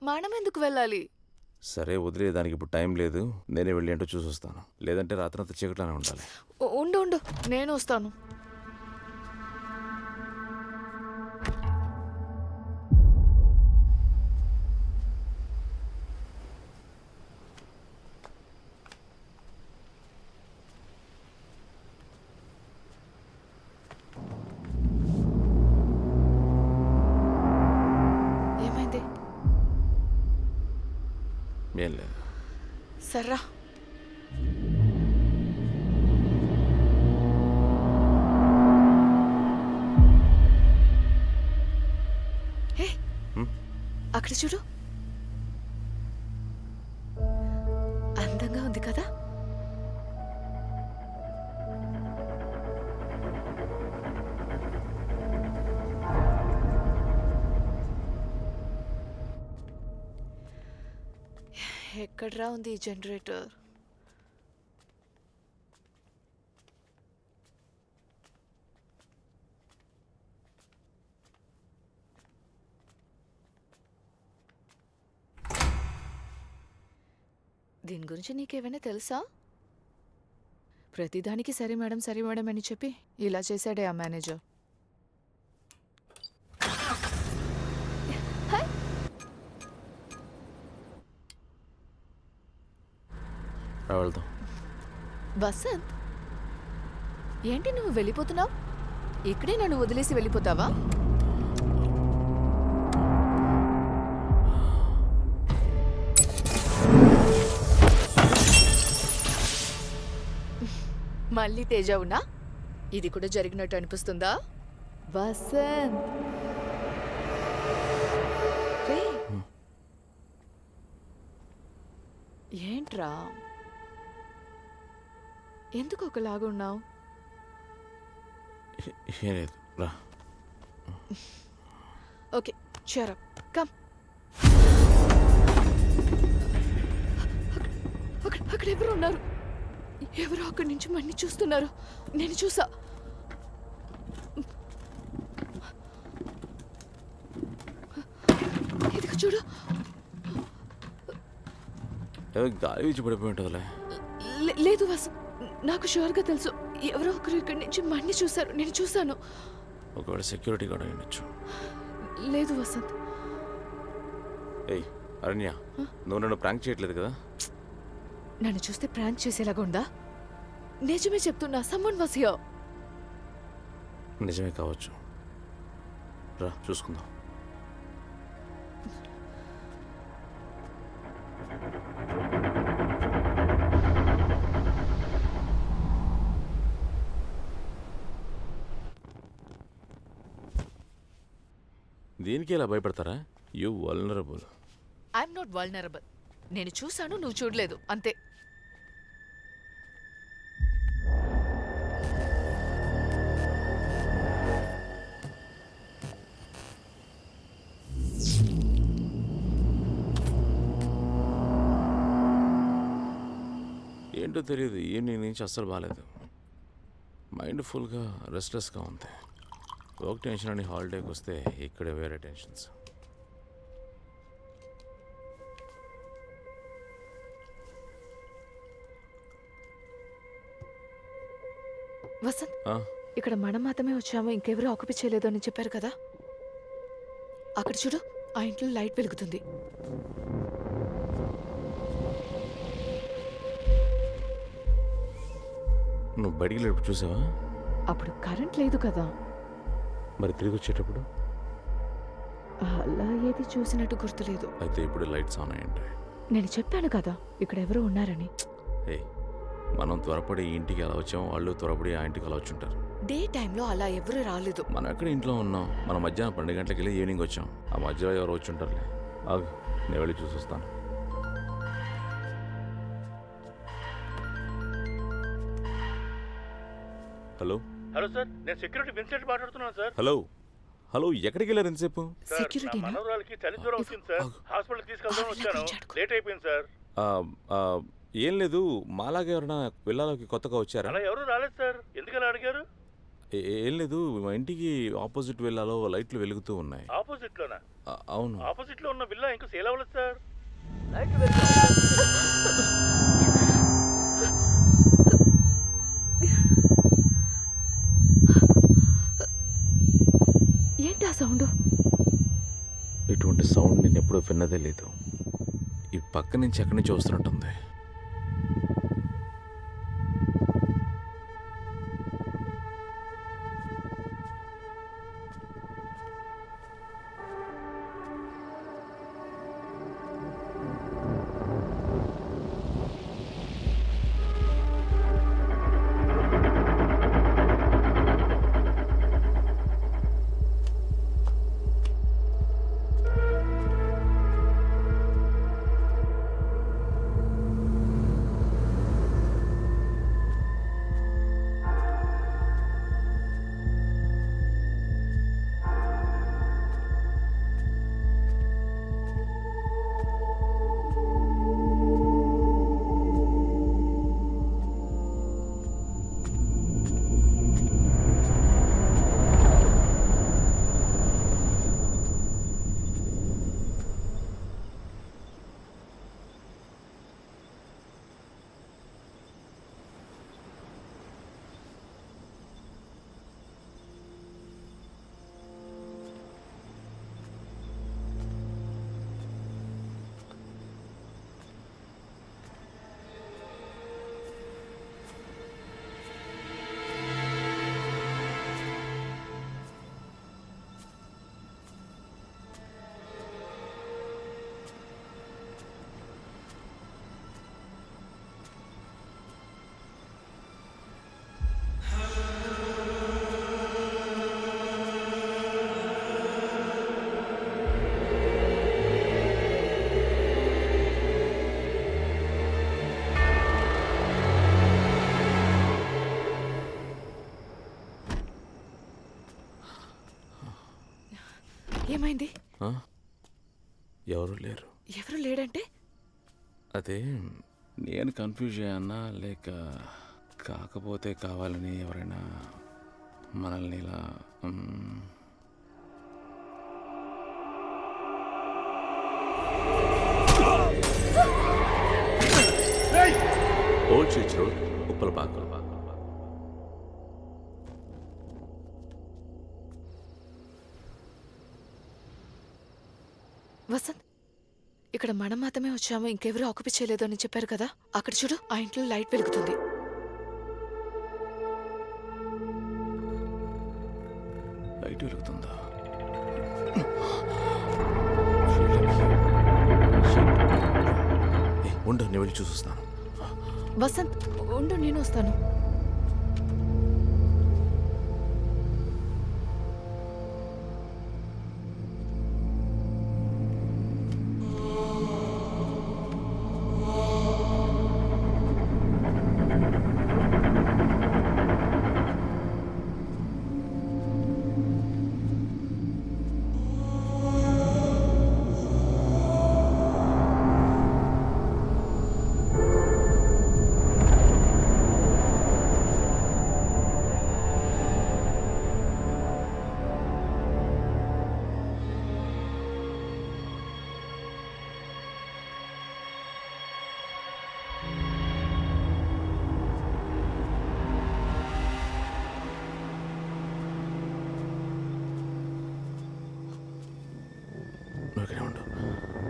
మనం ఎందుకు వెళ్ళాలి? సరే వదిలే, దానికి ఇప్పుడు టైం లేదు. నేనే వెళ్ళి ఏంటో చూసి వస్తాను. లేదంటే రాత్రంతా చీకట్లోనే ఉండాలి. ఉండు, నేను వస్తాను. ఏమైంది? ఏం లేదు. సర్రా. అక్కడ చూడు, అందంగా ఉంది కదా? ఎక్కడ్రా ఉంది ఈ జనరేటర్? దీని గురించి నీకేమైనా తెలుసా? ప్రతిదానికి సరే మేడం అని చెప్పి ఇలా చేశాడే ఆ మేనేజర్. వెళ్దాం. వసంత్, ఏంటి నువ్వు వెళ్ళిపోతున్నావు? ఇక్కడే నన్ను వదిలేసి వెళ్ళిపోతావా? మళ్ళీ తేజ ఉన్నా ఇది కూడా జరిగినట్టు అనిపిస్తుందా? వసంత్ రే, ఏంట్రా ఎందుకు ఒకలాగా ఉన్నావు? ఏం లేదు రా. Okay shut up come. అక్కడ ఎవరు ఉన్నారు? ఎవరో అక్కడి నుంచి మన్ని చూస్తున్నారు. నేను చూసా. ఇదిగో చూడు. గాలి వీచి పడిపోయి ఉంటుందిలే. లేదు వసు, నాకు షూర్గా తెలుసు ఎవరో ఒకరు ఇక్కడి నుంచి మన్ని చూశారు. నేను చూశాను. ఒకవేళ సెక్యూరిటీ గార్డ్ అయి ఉండొచ్చు. లేదు వసంత్. ఏయ్ అరణ్య, నువ్వు నన్ను ప్రాంక్ చేయట్లేదు కదా? నన్ను చూస్తే ప్రాంక్ చేసేలాగా ఉందా? నిజమే చెప్తున్నా. Someone was here. నిజమే కావచ్చు. రా చూసుకుందాం. దీనికి ఇలా భయపడతారా? You vulnerable. I'm not vulnerable. నేను చూశాను, నువ్వు చూడలేదు అంతే. ఏంటో తెలియదు, ఈవినింగ్ నుంచి అస్సలు బాగాలేదు. మైండ్ ఫుల్గా రెస్ట్లెస్గా ఉంది. వర్క్ టెన్షన్ అని హాలిడేకి వస్తే ఇక్కడే వేరే టెన్షన్స్. వసంత్, ఇక్కడ మనం మాత్రమే వచ్చాము, ఇంకెవరూ ఆక్యుపై చేయలేదు అని చెప్పారు కదా. అక్కడ చూడు, ఆ ఇంట్లో లైట్ వెలుగుతుంది. నువ్వు బయటికి వెళ్ళేటప్పుడు చూసావా? అప్పుడు కరెంట్ లేదు కదా. మరి తిరిగి వచ్చేటప్పుడు? అలా ఏది చూసినట్టు గుర్తులేదు. అయితే ఇప్పుడు లైట్స్ ఆన్ అయ్యండి. నేను చెప్పాను కదా ఇక్కడ ఎవరో ఉన్నారని. ఏ మనం త్వరపడి ఈ ఇంటికి ఎలా వచ్చామో వాళ్ళు త్వరపడి ఆ ఇంటికి అలా వచ్చుంటారు. డే టైంలో అలా ఎవరు రాలేదు. మనం ఎక్కడ ఇంట్లో ఉన్నాం? మనం మధ్యాహ్నం 12 గంటలకు వెళ్ళి ఈవినింగ్ వచ్చాం. ఆ మధ్యలో ఎవరు వచ్చుంటారులే. ఆగు, నేను వెళ్ళి చూసి వస్తాను. హలో హలో సార్, నేను సెక్యూరిటీ విన్సెంట్ మాట్లాడుతున్నాను సార్. హలో హలో, ఎక్కడికి వెళ్ళారు ఎంతసేపు? సెక్యూరిటీ మనవరాలకి చలి జ్వరం వచ్చింది సార్. హాస్పిటల్ తీసుకెళ్దాం వచ్చాను. లేట్ అయిపోయింది సార్. ఏం లేదు, మాలాగా ఎవరైనా వెళ్ళాలోకి కొత్తగా వచ్చారా? అలా ఎవరు రాలేదు సార్. ఎందుకలా అడిగారు? ఏం లేదు, మా ఇంటికి ఆపోజిట్ విల్లాలో లైట్లు వెలుగుతూ ఉన్నాయి. ఆపోజిట్ లోనా? అవును. ఆపోజిట్ లో ఉన్న విల్లా ఇంకా సేల్ అవ్వలేదు సార్. ఏంటి ఆ సౌండ్? ఇటువంటి సౌండ్ నేను ఎప్పుడూ విన్నదే లేదు. ఈ పక్క నుంచి ఎక్కడి నుంచి వస్తున్నట్టుంది. ఏమైంది? ఆ? ఎవరు లేరు. ఎవరు లేడంటే? అదే నేను కన్ఫ్యూజ్ అయ్యానా లేక కాకపోతే కావాలని ఎవరైనా మనల్ని ఇలా ఓల్డ్ చర్చ్ రోడ్ ఉప్పలపాక. వసంత్, ఇక్కడ మనం మాత్రమే వచ్చాము, ఇంకెవరూ ఆక్యుపై చేయలేదు అని చెప్పారు కదా. అక్కడ చూడు, ఆ ఇంట్లో లైట్ వెలుగుతుంది. లైట్ వెలుగుతుందా? ఉండు, నేను వెళ్ళి చూస్తున్నాను. వసంత్ ఉండు, నేను వస్తాను.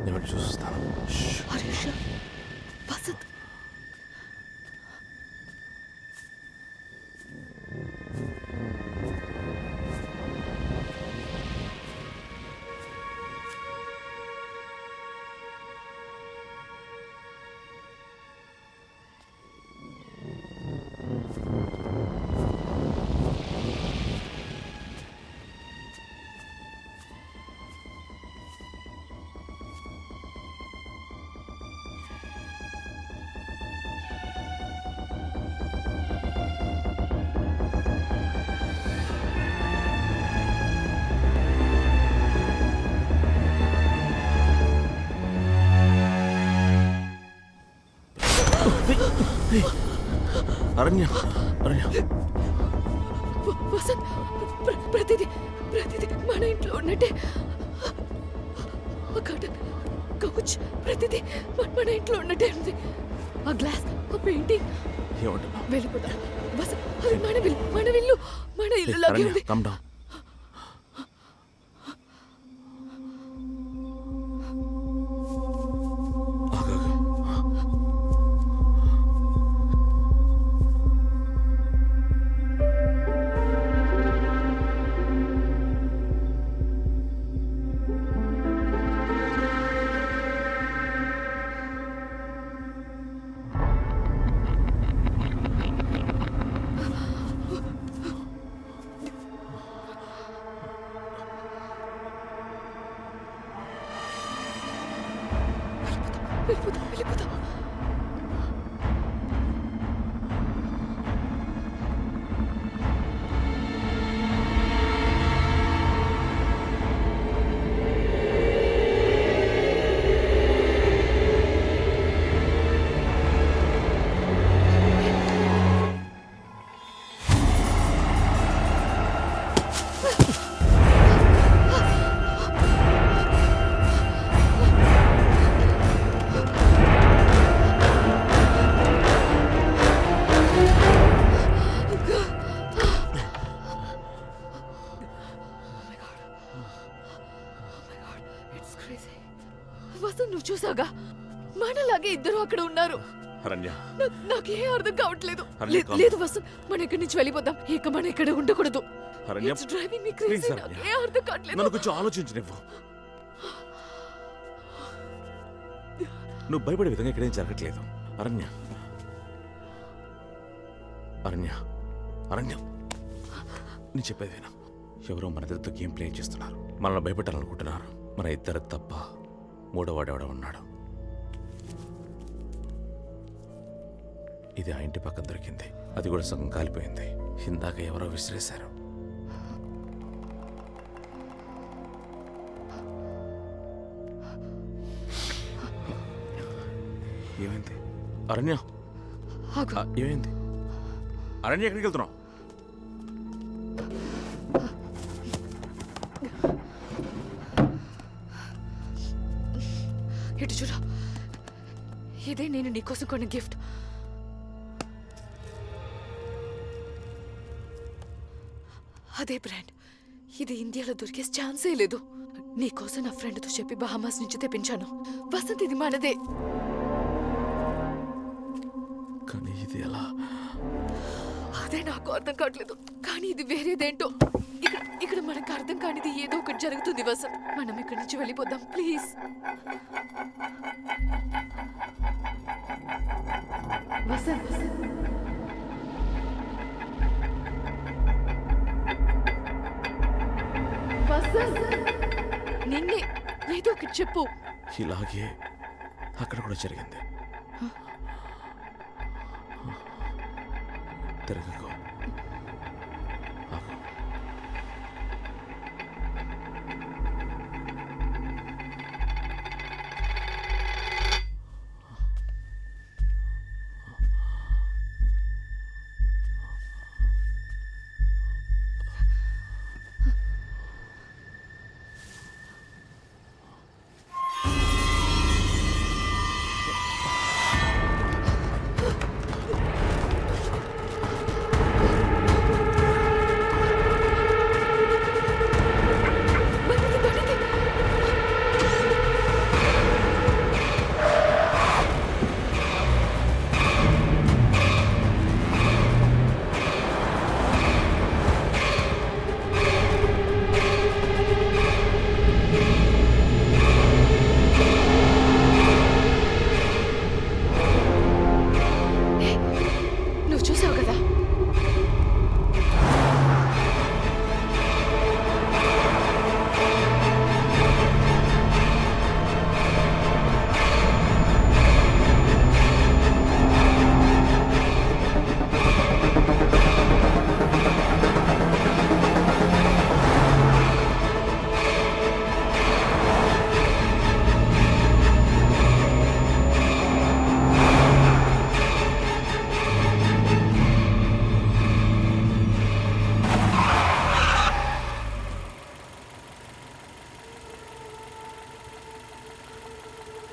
నేను వెళ్ళి చూస్తాను. హరీష్, వసంత్, అరణ్య, అరణ్య, వసంత్, ప్రతిదీ మన ఇంట్లో ఉన్నట్టే. ఆ కర్టన్, కౌచ్, ప్రతిదీ మన ఇంట్లో ఉన్నట్టే ఉంది. ఆ గ్లాస్, ఆ పెయింటింగ్. ఏమంటున్నావు? వెళ్ళిపోతా వసంత్, అది మన ఇల్లు, మన ఇల్లు లాగే ఉంది. Come down. వెళ్ళిపోతా. వసంత్, నువ్వు చూసాగా, మనలాగే ఇద్దరు అక్కడ ఉన్నారు. అరణ్య, నాకేం అర్థం కావట్లేదు. అరణ్య, లేదు వసంత్, మనం ఇక్కడి నుంచి వెళ్ళిపోదాం. ఇక మనం ఇక్కడ ఉండకూడదు. అరణ్య, It's driving me crazy. please, అరణ్య. నాకేం అర్థం కావట్లేదు. నన్ను కొంచెం ఆలోచించనివ్వు. నువ్వు భయపడే విధంగా ఇక్కడేం జరగట్లేదు. అరణ్య, అరణ్య, అరణ్య, నేను చెప్పేది విను. ఎవరో మన ఇద్దరితో గేమ్ ప్లే చేస్తున్నారు. మనల్ని భయపెట్టాలనుకుంటున్నారు. మన ఇద్దరు తప్ప మూడోవాడెవడో ఉన్నాడు. ఇది ఆ ఇంటి పక్కన దొరికింది. అది కూడా సగం కాలిపోయింది. ఇందాక ఎవరో విసిరేశారు. ఏమైంది అరణ్య? ఆగు. ఏమైంది అరణ్య? ఎక్కడికి వెళ్తున్నావు? ఇటు చూడు, ఇదే నేను నీకోసం కొన్న గిఫ్ట్. అదే బ్రాండ్. ఇది ఇండియాలో దొరికే ఛాన్సే లేదు. నీకోసం నా ఫ్రెండ్తో చెప్పి బహామాస్ నుంచి తెప్పించాను. వసంత్, ఇది మనదే. కానీ ఇది ఎలా? అదే నాకు అర్థం కావట్లేదు. కానీ ఇది వేరేదేంటో. ఇక్కడ మనకు అర్థం కానిది ఏదో ఒకటి జరుగుతుంది వసంత్. మనం ఇక్కడి నుంచి వెళ్ళిపోదాం ప్లీజ్. వసంత్, నిన్నే ఏదో ఒకటి చెప్పు. ఇలాగే అక్కడ కూడా జరిగింది. తిరగకు.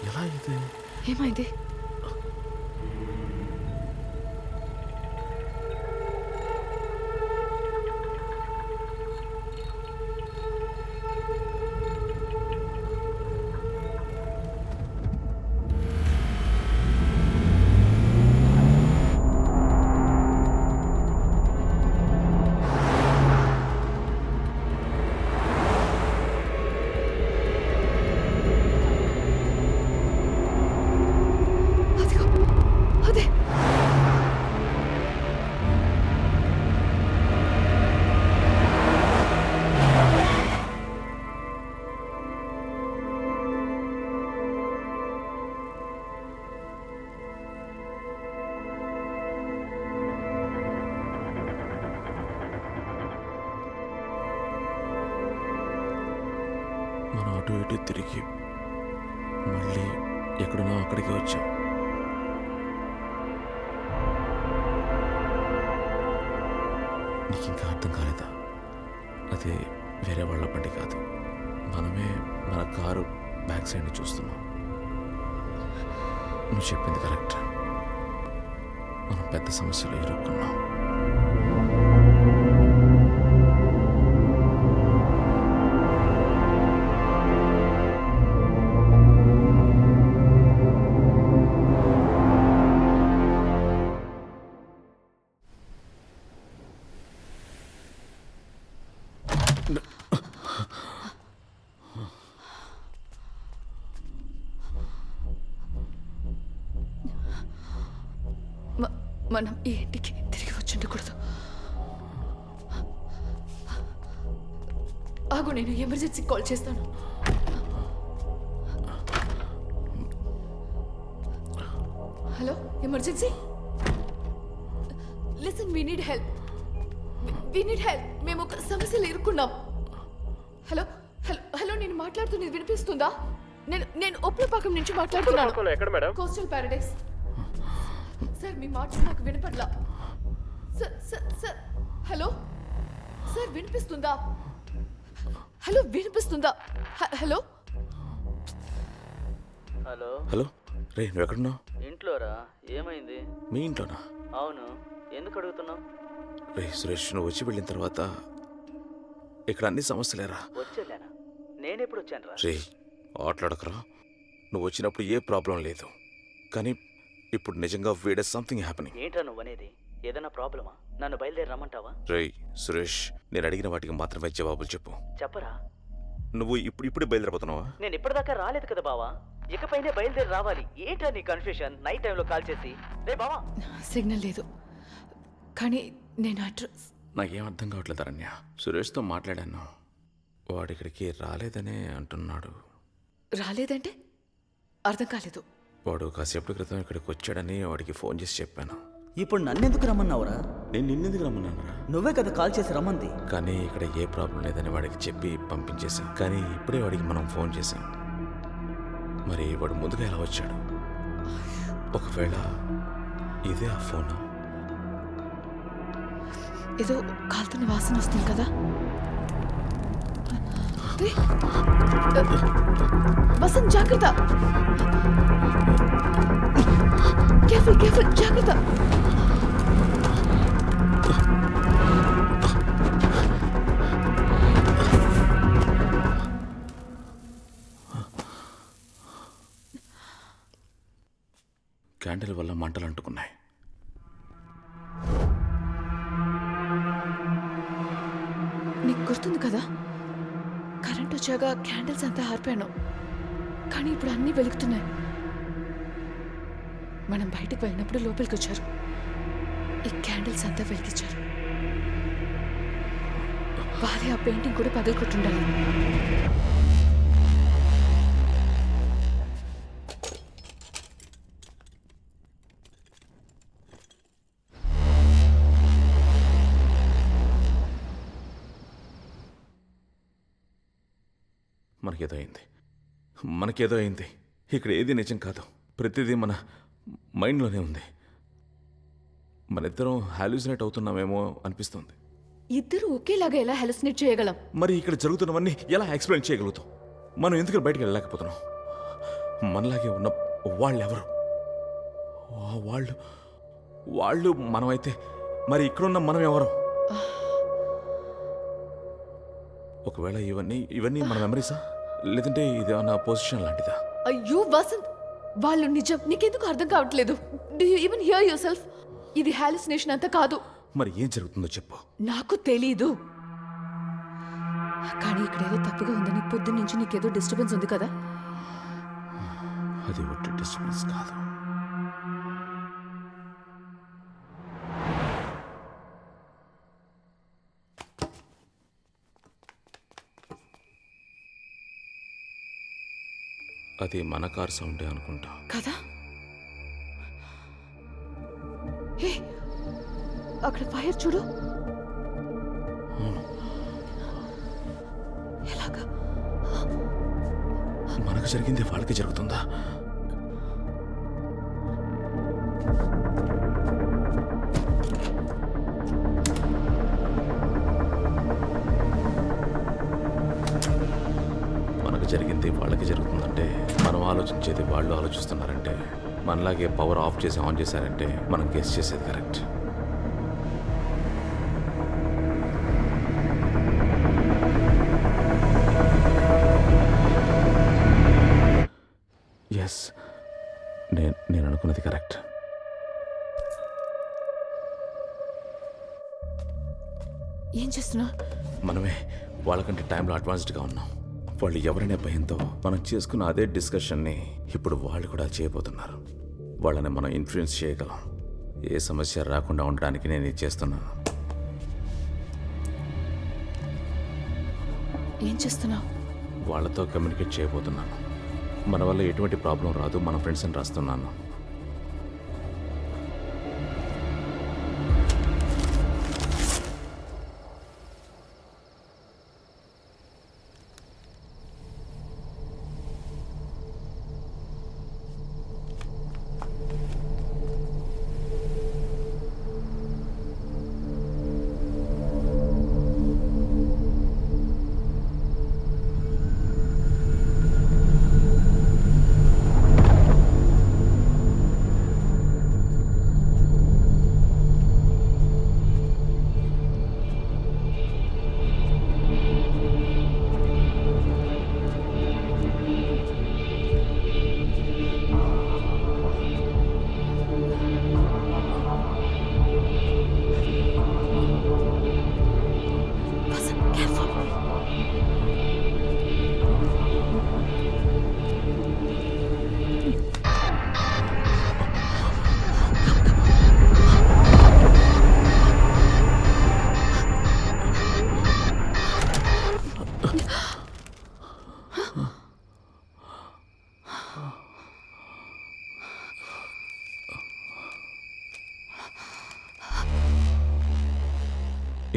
ఎలా ఇది? ఏమైంది? మనం అటు ఇటు తిరిగి మళ్ళీ ఎక్కడున్నా అక్కడికి వచ్చాం. నీకు ఇంకా అర్థం కాలేదా? అదే వేరే వాళ్ళ బండి కాదు, మనమే మన కారు బ్యాక్ సైడ్ని చూస్తున్నాం. నువ్వు చెప్పింది కరెక్ట్. మనం పెద్ద సమస్యలో ఇరుక్కున్నాం. మనం ఈ ఇంటికి తిరిగి వచ్చుండకూడదు. ఆగు, నేను ఎమర్జెన్సీ కాల్ చేస్తాను. Hello, emergency. Listen, we need help. మేము ఒక సమస్యలో ఇరుక్కున్నాం. హలో హలో హలో, నేను మాట్లాడుతున్నది వినిపిస్తుందా? నేను ఉప్లపాకం నుంచి మాట్లాడుతున్నాను. ఎక్కడ మేడం? Coastal Paradise. సార్ మీ మాట నాకు వినపడలా. సార్ హలో సార్ వినిపిస్తుందా? హలో వినిపిస్తుందా? హలో హలో హలో రే నువ్వు ఎక్కడున్నావు? ఇంట్లోరా? ఏమైంది? మీ ఇంట్లోనా? అవును, ఎందుకు అడుగుతున్నావు? రే సురేష్, నువ్వు వచ్చి వెళ్ళిన తర్వాత ఇక్కడ అన్ని సమస్యలేరా. వచ్చేలేనా? నేనెప్పుడు వచ్చాను రా? రే ఆటలాడకరా. నువ్వు వచ్చినప్పుడు ఏ ప్రాబ్లం లేదు, కానీ ఇప్పుడు నిజంగా వీడే సంథింగ్ హ్యాపెనింగ్. ఏంట్రా నువ్వు అనేది? ఏదైనా ప్రాబ్లమా? నన్ను బయలుదేరి రమ్మంటావా? రే సురేష్, నేను అడిగిన వాటికి మాత్రమే జవాబులు చెప్పు. చెప్పరా? నువ్వు ఇప్పుడే బయలుదేరిపోతున్నావా? నేను ఇప్పటిదాకా రాలేదు కదా బావా, ఇకపైనే బయలుదేరి రావాలి. ఏంట్రా నీ కన్ఫ్యూషన్? నైట్ టైంలో కాల్ చేసి రే బావా. సిగ్నల్ లేదు, కానీ నేను అడ్రస్. నాకేం అర్థం కావట్లేదు అరణ్య. సురేష్తో మాట్లాడాను, వాడు ఇక్కడికి రాలేదనే అంటున్నాడు. రాలేదంటే అర్థం కాలేదు. వాడు కాసేపటి క్రితం ఇక్కడికి వచ్చాడని వాడికి ఫోన్ చేసి చెప్పాను. ఇప్పుడు నన్నెందుకు రమ్మన్నావురా? నేను నిన్నెందుకు రమ్మన్నానురా? నువ్వే కదా కాల్ చేసి రమ్మంది. కానీ ఇక్కడ ఏ ప్రాబ్లం లేదని వాడికి చెప్పి పంపించేశాం. కానీ ఇప్పుడే వాడికి మనం ఫోన్ చేశాం. మరి వాడు ముందుగా ఎలా వచ్చాడు? ఒకవేళ ఇదే ఆ ఫోన్? ఏదో కాలుతున్న వాసన వస్తుంది కదా. వసంత్ జాగ్రత్త, కేర్ఫుల్ కేర్ఫుల్, జాగ్రత్త. క్యాండిల్ వల్ల మంటలు అంటుకున్నాయి. నీకు గుర్తుంది కదా, కరెంట్ వచ్చాక క్యాండిల్స్ అంతా ఆర్పాను, కానీ ఇప్పుడు అన్నీ వెలుగుతున్నాయి. మనం బయటకు వెళ్ళినప్పుడు లోపలికి వచ్చారు, ఈ క్యాండిల్స్ అంతా వెలిగించారు. వాళ్ళే ఆ పెయింటింగ్ కూడా పగలకొట్టుండాలి. మనకేదో అయింది. ఇక్కడ ఏది నిజం కాదు, ప్రతిదీ మన మైండ్లోనే ఉంది. మన ఇద్దరం హాల్యూసినేట్ అవుతున్నామేమో అనిపిస్తుంది. ఇద్దరు ఒకేలాగా ఎలా హాలుసినేట్ చేయగలం? మరి ఇక్కడ జరుగుతున్నవన్నీ ఎలా ఎక్స్ప్లెయిన్ చేయగలుగుతాం? మనం ఎందుకు బయటకు వెళ్ళలేకపోతున్నాం? మనలాగే ఉన్న వాళ్ళెవరు? వాళ్ళు మనమైతే మరి ఇక్కడున్న మనం ఎవరు? ఒకవేళ ఇవన్నీ మన మెమరీసా, లేదంటే ఇదేమన్నా పొజిషన్ లాంటిదా? అయ్యో వసంత్, వాళ్ళు నిజం. నీకెందుకు అర్థం కావట్లేదు? Do you even here your self? ఇది హాలుసినేషన్ అంతా కాదు. మరి ఏం జరుగుతుందో చెప్పు. నాకు తెలీదు, కానీ ఇక్కడేదో తప్పుగా ఉందని పొద్దున్న నుంచి నీకేదో డిస్టర్బెన్స్ ఉంది కదా. అది ఒట్టి డిస్టర్బెన్స్ కాదు. అది మన కార్ సౌండే అనుకుంటా కదా. హే, అక్కడ ఫైర్ చూడు. ఎలాగా? మనకు జరిగింది వాళ్ళకి జరుగుతుందా? మనకు జరిగింది వాళ్ళకి జరుగుతుందంటే, మనం ఆలోచించేది వాళ్ళు ఆలోచిస్తున్నారంటే, మనలాగే పవర్ ఆఫ్ చేసి ఆన్ చేశారంటే మనం గెస్ చేసేది కరెక్ట్. ఎస్, నేను అనుకున్నది కరెక్ట్. ఏం చేస్తున్నా? మనమే వాళ్ళకంటే టైంలో అడ్వాన్స్డ్గా ఉన్నాం. వాళ్ళు ఎవరైనా భయంతో మనం చేసుకున్న అదే డిస్కషన్ని ఇప్పుడు వాళ్ళు కూడా చేయబోతున్నారు. వాళ్ళని మనం ఇన్ఫ్లుయెన్స్ చేయగలం. ఏ సమస్య రాకుండా ఉండడానికి నేను ఇది చేస్తున్నాను. ఏం చేస్తున్నావు? వాళ్ళతో కమ్యూనికేట్ చేయబోతున్నాను. మన వల్ల ఎటువంటి ప్రాబ్లం రాదు, మన ఫ్రెండ్స్ని రాస్తున్నాను.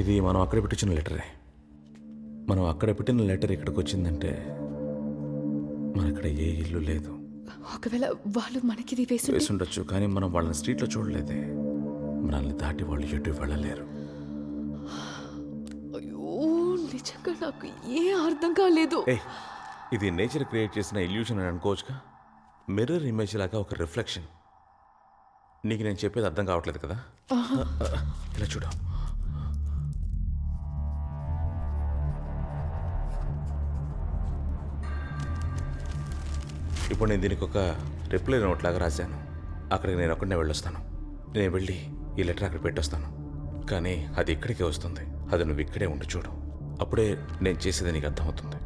ఇది మనం అక్కడ పెట్టించిన లెటరే. మనం అక్కడ పెట్టిన లెటర్ ఇక్కడికి వచ్చిందంటే మన ఇక్కడ ఏ ఇల్లు లేదు. ఒకవేళ వాళ్ళు మనకి వేసి ఉండొచ్చు, కానీ మనం వాళ్ళని స్ట్రీట్లో చూడలేదే. మనల్ని దాటి వాళ్ళు ఎటు వెళ్ళలేరు. అయ్యో నిజంగా నాకు ఏ అర్థం కాలేదు. ఇది నేచర్ క్రియేట్ చేసిన ఇల్యూషన్ అని అనుకోవచ్చుగా. మిర్రర్ ఇమేజ్ లాగా ఒక రిఫ్లెక్షన్. నీకు నేను చెప్పేది అర్థం కావట్లేదు కదా? ఇలా చూడు. ఇప్పుడు నేను దీనికి ఒక రిప్లై నోట్ లాగా రాశాను. అక్కడికి నేను ఒక్కడనే వెళ్ళొస్తాను. నేను వెళ్ళి ఈ లెటర్ అక్కడ పెట్టొస్తాను. కానీ అది ఇక్కడికే వస్తుంది. అది నువ్వు ఇక్కడే ఉండి చూడు. అప్పుడే నేను చేసేది నీకు అర్థమవుతుంది.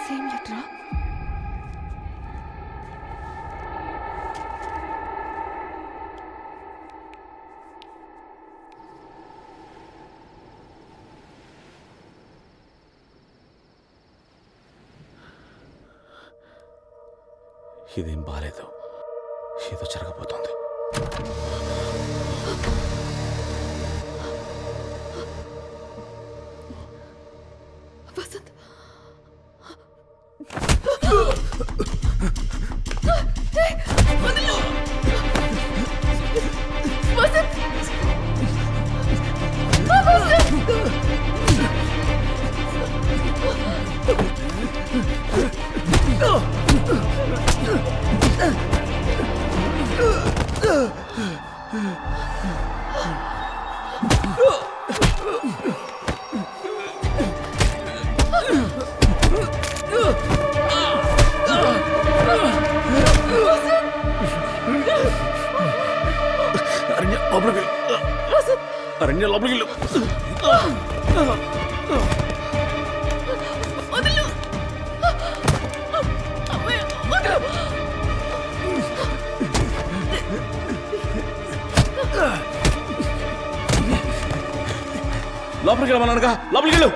సేమ్ లెటరా? ఇదేం బాలేదు. ఏదో జరగబోతోంది. వసంత్ అరణ్య లోపలికి వెళ్ళు. లోపలికి వెళ్ళమన్నానుగా, లోపలికి వెళ్ళు.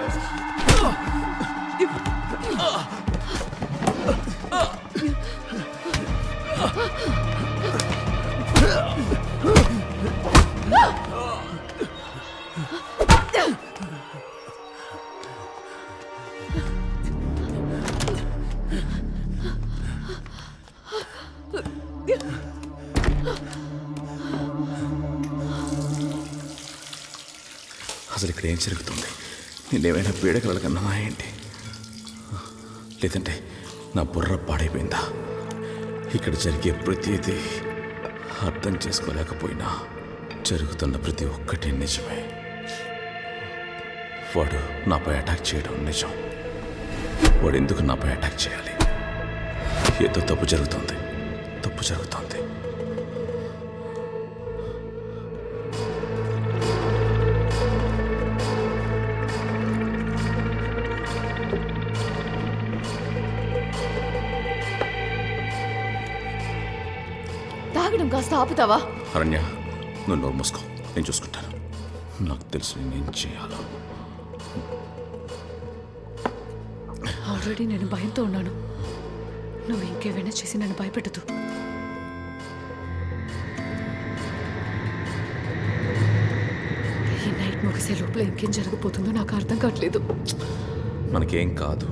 అసలు ఇక్కడ ఏం జరుగుతుంది? నేనేమైనా పీడకల కన్నా ఏంటి? లేదంటే నా బుర్ర పాడైపోయిందా? ఇక్కడ జరిగే ప్రతిదీ అర్థం చేసుకోలేకపోయినా జరుగుతున్న ప్రతి ఒక్కటి నిజమే. వాడు నాపై అటాక్ చేయడం నిజం. వాడు ఎందుకు నాపై అటాక్ చేయాలి? ఏదో తప్పు జరుగుతుంది. తాగడం కాస్త ఆపుతావా? అరణ్య, నువ్వు నోరు మూసుకో, నేను చూసుకుంటాను. నాకు తెలుసు నేనేం చేయాలో. ఆల్రెడీ నేను భయంతో ఉన్నాను. నువ్వు ఇంకేమైనా చేసి నన్ను భయపెట్టదు. ఈ నైట్ ముగిసే లోపల ఇంకేం జరగబోతుందో నాకు అర్థం కావట్లేదు. మనకేం కాదు.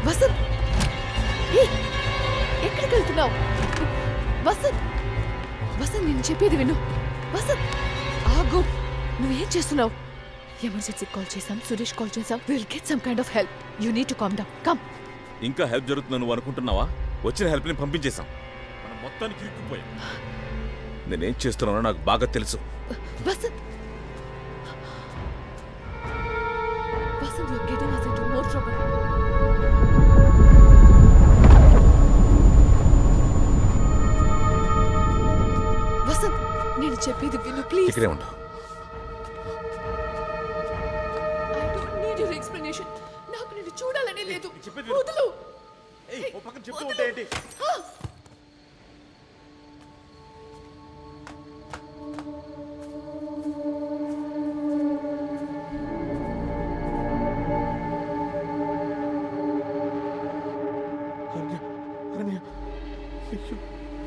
వసంత్, ఎక్కడికి వెళ్తున్నావు? వసంత్, నేను చెప్పేది విను. వసంత్, ఆగు. నువ్వేం చేస్తున్నావు? ఎమర్జెన్సీ కాల్ చేసాం, సురేష్ కాల్ చేసాం. Will get some kind of help. You need to calm down. Come. ఇంకా హెల్ప్ జరుగుతుందని నువ్వు అనుకుంటున్నావా? వచ్చిన హెల్ప్ని పంపించేశాం. మనం మొత్తానికి ఇరుక్కుపోయాం. నేనేం చేస్తున్నానో నాకు బాగా తెలుసు. Vasant, you're getting us into more trouble. నేను చెప్పేది విను ప్లీజ్. ఇక్కడే ఉండు. I don't need your explanation. నాకు నిన్ను చూడాలనే లేదు. వదులు. ఓ పక్కన చెప్తూ ఉంటే ఏంటి?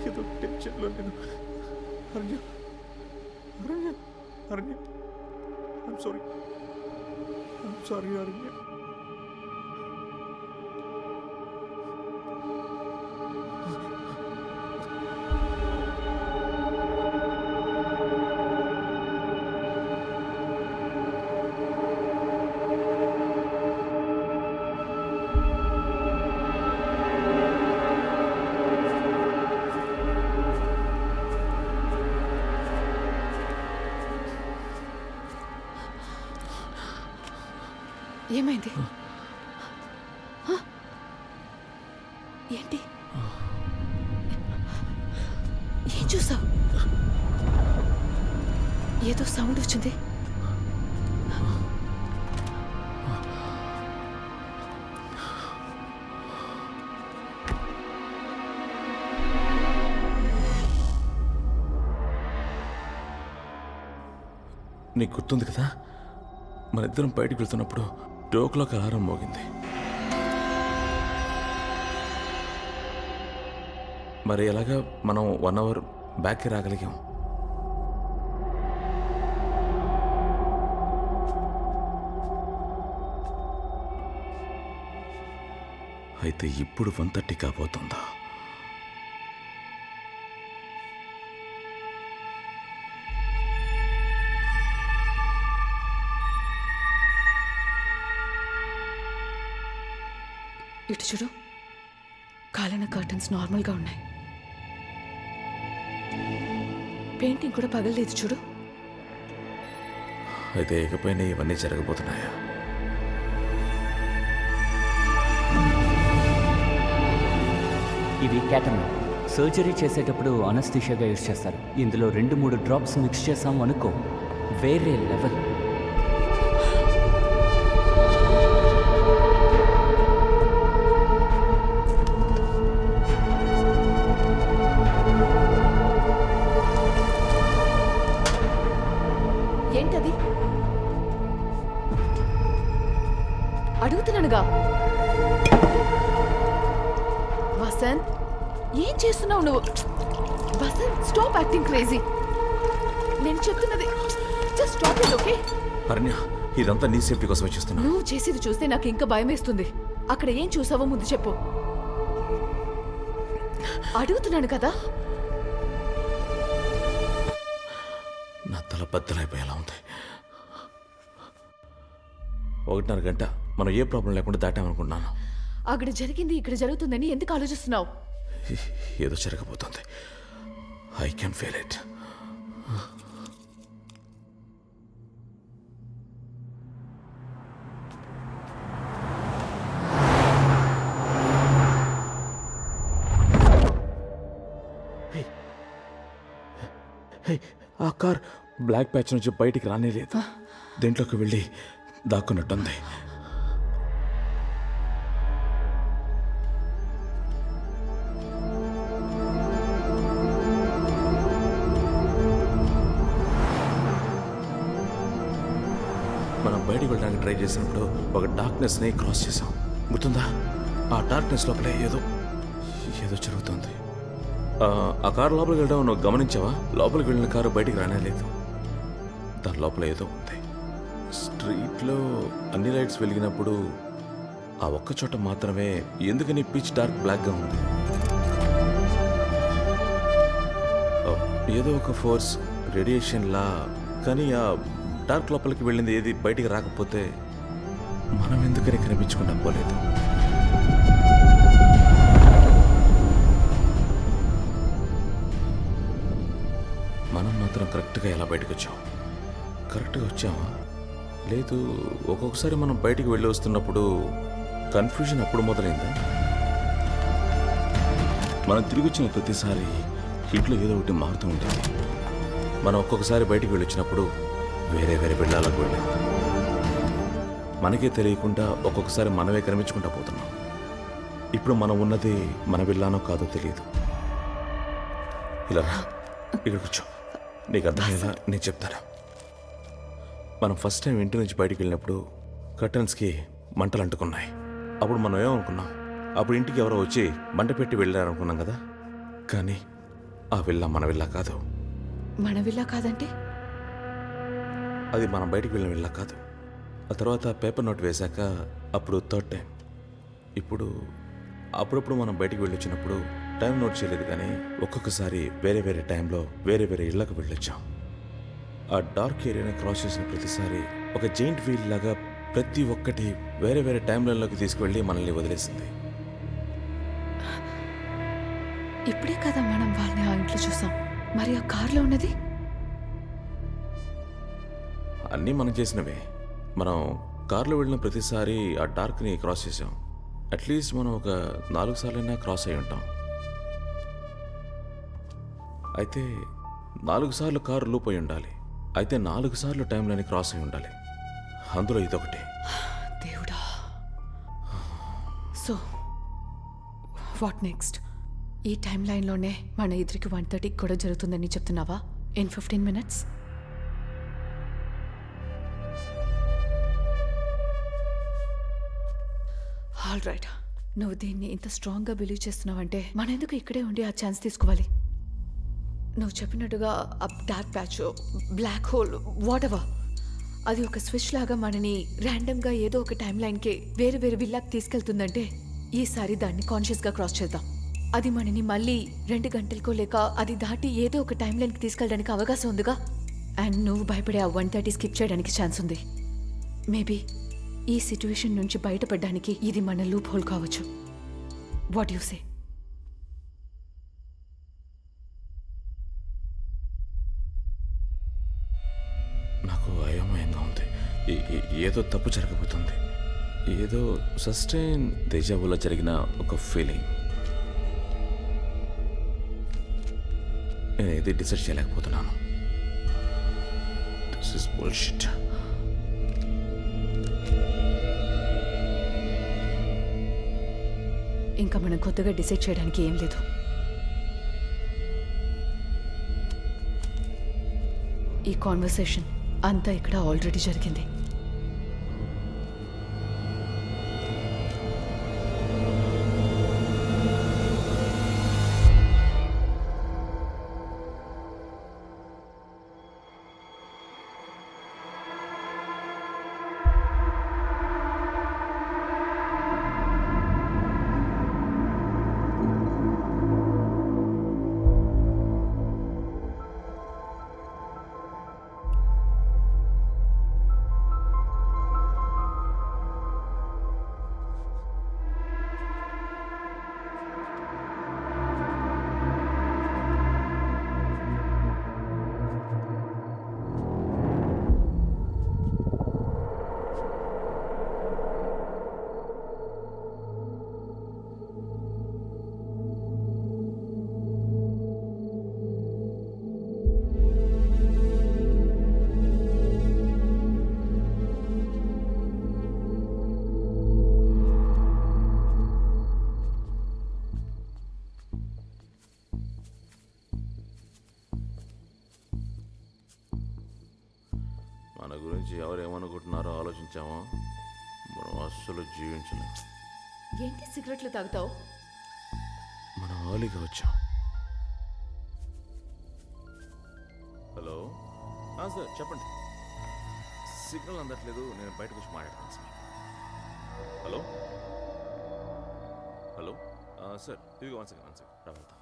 ఏదో టెన్షన్లో నేను అరణ్య అరణ్య అరణ్య ఐమ్ సారీ అరణ్య. ఏమైంది? ఏంటి? ఏం చూసావు? ఏదో సౌండ్ వచ్చింది. నీకు గుర్తుంది కదా, మన ఇద్దరం బయటికి వెళ్తున్నప్పుడు 2 o'clock అలారం మోగింది. మరి ఎలాగా మనం 1 hour బ్యాక్కి రాగలిగాం? అయితే ఇప్పుడు 1:30 కాబోతుందా? ఇటు చూడు, కాలిన కర్టన్స్ నార్మల్గా ఉన్నాయి. పెయింటింగ్ కూడా పగలలేదు చూడు. అయితే ఇకపైన ఇవన్నీ జరగబోతున్నాయా? ఇవి క్యాటమిన్. సర్జరీ చేసేటప్పుడు అనస్థీషియాగా యూజ్ చేస్తారు. ఇందులో 2-3 డ్రాప్స్ మిక్స్ చేసాము అనుకో, వేరే లెవెల్. ఏంటది? అడుగుతున్నానుగా. వసంత్, ఏం చేస్తున్నావు నువ్వు? Vasanth, stop acting crazy. నేను చెప్తున్నది జస్ట్ స్టాప్ ఇట్, ఓకే? అరణ్య, ఇదంతా నీ సేఫ్టీ కోసమే చేస్తున్నా. నువ్వు చేసేది చూస్తే నాకు ఇంకా భయమేస్తుంది. అక్కడ ఏం చూసావో ముందు చెప్పు. అడుగుతున్నాను కదా. నా తల బద్దలైపోయేలా ఉంది. 1:30 గంట మనం ఏ ప్రాబ్లం లేకుండా దాటామనుకున్నాను. అక్కడ జరిగింది ఇక్కడ జరుగుతుందని ఎందుకు ఆలోచిస్తున్నావు? ఏదో జరగబోతుంది. I can feel it. ఆ కార్ బ్లాక్ ప్యాచ్ నుంచి బయటికి రానేలేదు. దీంట్లోకి వెళ్ళి దాక్కున్నట్టుంది. మనం బయటికి వెళ్ళడానికి ట్రై చేసినప్పుడు ఒక డార్క్నెస్ని క్రాస్ చేసాం, గుర్తుందా? ఆ డార్క్నెస్ లోపలే ఏదో జరుగుతుంది. ఆ కారు లోపలికి వెళ్ళడం నువ్వు గమనించావా? లోపలికి వెళ్ళిన కారు బయటికి రానేలేదు. దాని లోపల ఏదో ఉంది. స్ట్రీట్లో అన్ని లైట్స్ వెలిగినప్పుడు ఆ ఒక్క చోట మాత్రమే ఎందుకని పిచ్ డార్క్ బ్లాక్గా ఉంది. ఏదో ఒక ఫోర్స్, రేడియేషన్లా. కానీ ఆ డార్క్ లోపలికి వెళ్ళింది ఏది బయటికి రాకపోతే మనం ఎందుకని కనిపించకుండా పోలేదు. మనం మాత్రం కరెక్ట్గా ఎలా బయటకు వచ్చాం? కరెక్ట్గా వచ్చామా? లేదు, ఒక్కొక్కసారి మనం బయటికి వెళ్ళి వస్తున్నప్పుడు కన్ఫ్యూజన్ అప్పుడు మొదలైందా? మనం తిరిగి వచ్చిన ప్రతిసారి ఇంట్లో ఏదో ఒకటి మారుతూ ఉంటుంది. మనం ఒక్కొక్కసారి బయటికి వెళ్ళొచ్చినప్పుడు వేరే వేరే వెళ్ళాలకు వెళ్ళాం. మనకే తెలియకుండా ఒక్కొక్కసారి మనమే కనిపించుకుంటా పోతున్నాం. ఇప్పుడు మనం ఉన్నది మన విల్లానో కాదో తెలియదు. ఇలా రా, ఇక్కడ కూర్చో, నీకు అర్థమయ్యేలా నేను చెప్తాను. మనం ఫస్ట్ టైం ఇంటి నుంచి బయటికి వెళ్ళినప్పుడు కర్టన్స్కి మంటలు అంటుకున్నాయి. అప్పుడు మనం ఏమనుకున్నాం, అప్పుడు ఇంటికి ఎవరో వచ్చి మంట పెట్టి వెళ్ళారనుకున్నాం కదా. కానీ ఆ విల్లా మన విల్లా కాదు. మన విల్లా కాదంటే? అది మనం బయటికి వెళ్ళిన విల్లా కాదు. ఆ తర్వాత పేపర్ నోట్ వేశాక అప్పుడు థర్డ్ టైం. ఇప్పుడు అప్పుడప్పుడు మనం బయటికి వెళ్ళొచ్చినప్పుడు టైం నోట్ చేయలేదు, కానీ ఒక్కొక్కసారి వేరే వేరే టైంలో వేరే వేరే ఇళ్లకు వెళ్ళొచ్చాం. ఆ డార్క్ ఏరియాని క్రాస్ చేసిన ప్రతిసారి ఒక జెయింట్ వీల్ లాగా ప్రతి ఒక్కటి వేరే వేరే టైంలలోకి తీసుకువెళ్ళి మనల్ని వదిలేసింది. ఇప్పుడే కదా మనం వాళ్ళని ఆ ఇంట్లో చూసాం. మరి ఆ కార్లో ఉన్నది? అన్నీ మనం చేసినవే. మనం కార్లో వెళ్ళిన ప్రతిసారి ఆ డార్క్ని క్రాస్ చేసాం. అట్లీస్ట్ మనం ఒక 4 సార్లైనా క్రాస్ అయి ఉంటాం. అయితే 4 సార్లు కారు లూప్ అయి ఉండాలి. అయితే 4 సార్లు టైంలోని క్రాస్ అయి ఉండాలి. అందులో ఇదొకటి. దేవుడా. So what next? ఈ టైం లైన్లోనే మన ఎదురికి 1:30 కూడా జరుగుతుందని చెప్తున్నావా? In 15 minutes? All right. నువ్వు దీన్ని ఇంత స్ట్రాంగ్గా బిలీవ్ చేస్తున్నావంటే మనం ఎందుకు ఇక్కడే ఉండి ఆ ఛాన్స్ తీసుకోవాలి? నువ్వు చెప్పినట్టుగా ఆ dark patch, black hole, whatever, అది ఒక స్విచ్ లాగా మనని ర్యాండమ్గా ఏదో ఒక టైం లైన్కి వేరే వేరే విల్లాకి తీసుకెళ్తుందంటే ఈసారి దాన్ని కాన్షియస్గా క్రాస్ చేద్దాం. అది మనని మళ్ళీ 2 గంటలకో లేక అది దాటి ఏదో ఒక టైం లైన్కి తీసుకెళ్ళడానికి అవకాశం ఉందిగా. అండ్ నువ్వు భయపడే ఆ 1:30 స్కిప్ చేయడానికి ఛాన్స్ ఉంది. మేబీ ఈ సిచ్యువేషన్ నుంచి బయటపడడానికి ఇది మన లూప్ హోల్ కావచ్చు. What you say? నాకు అయోమయంగా ఉంది. ఏదో తప్పు జరగబోతుంది. ఏదో సస్టైన్ దేజావులో జరిగిన ఒక ఫీలింగ్. నేను ఏది డిసైడ్ చేయలేకపోతున్నాను. This is bullshit. ఇంకా మనం కొత్తగా డిసైడ్ చేయడానికి ఏం లేదు. ఈ కాన్వర్సేషన్ అంతా ఇక్కడ ఆల్రెడీ జరిగింది. మన గురించి ఎవరేమనుకుంటున్నారో ఆలోచించామో మనం అస్సలు జీవించలేం. ఏంటి సిగరెట్లు తాగుతావు? మనం ఆలీగా వచ్చాం. హలో సార్, చెప్పండి. సిగ్నల్ అందట్లేదు, నేను బయటకు వచ్చి మాట్లాడతాను సార్. హలో హలో సార్, ఇదిగో 1 సెకండ్ రావద్దా?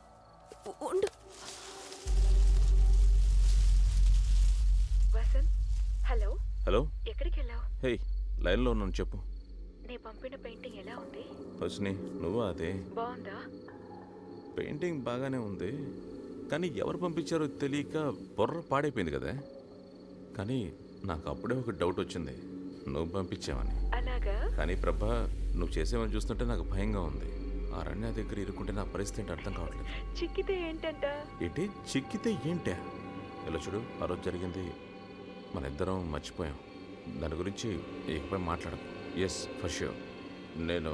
ఉండు. వసంత్, హలో. హలో, ఎక్కడికి వెళ్ళావు? హే, లైన్లో ఉన్నాను, చెప్పు. నేను పంపిన పెయింటింగ్ ఎలా ఉంది? వచ్చినాయి. నువ్వు అదే. బాగుందా? పెయింటింగ్ బాగానే ఉంది, కానీ ఎవరు పంపించారో తెలియక బుర్ర పాడైపోయింది కదా. కానీ నాకు అప్పుడే ఒక డౌట్ వచ్చింది, నువ్వు పంపించావని. అలాగా? కానీ ప్రభా, నువ్వు చేసేవని చూస్తుంటే నాకు భయంగా ఉంది. ఆ రణ్య దగ్గర ఇరుక్కుంటే నా పరిస్థితి ఏంటి అర్థం కావట్లేదు. చిక్కితే ఏంటంట? ఏంటి చిక్కితే ఏంటా? ఇలా చూడు, ఆ రోజు జరిగింది మన ఇద్దరం మర్చిపోయాం. దాని గురించి ఇకపై మాట్లాడకు. Yes, for sure. నేను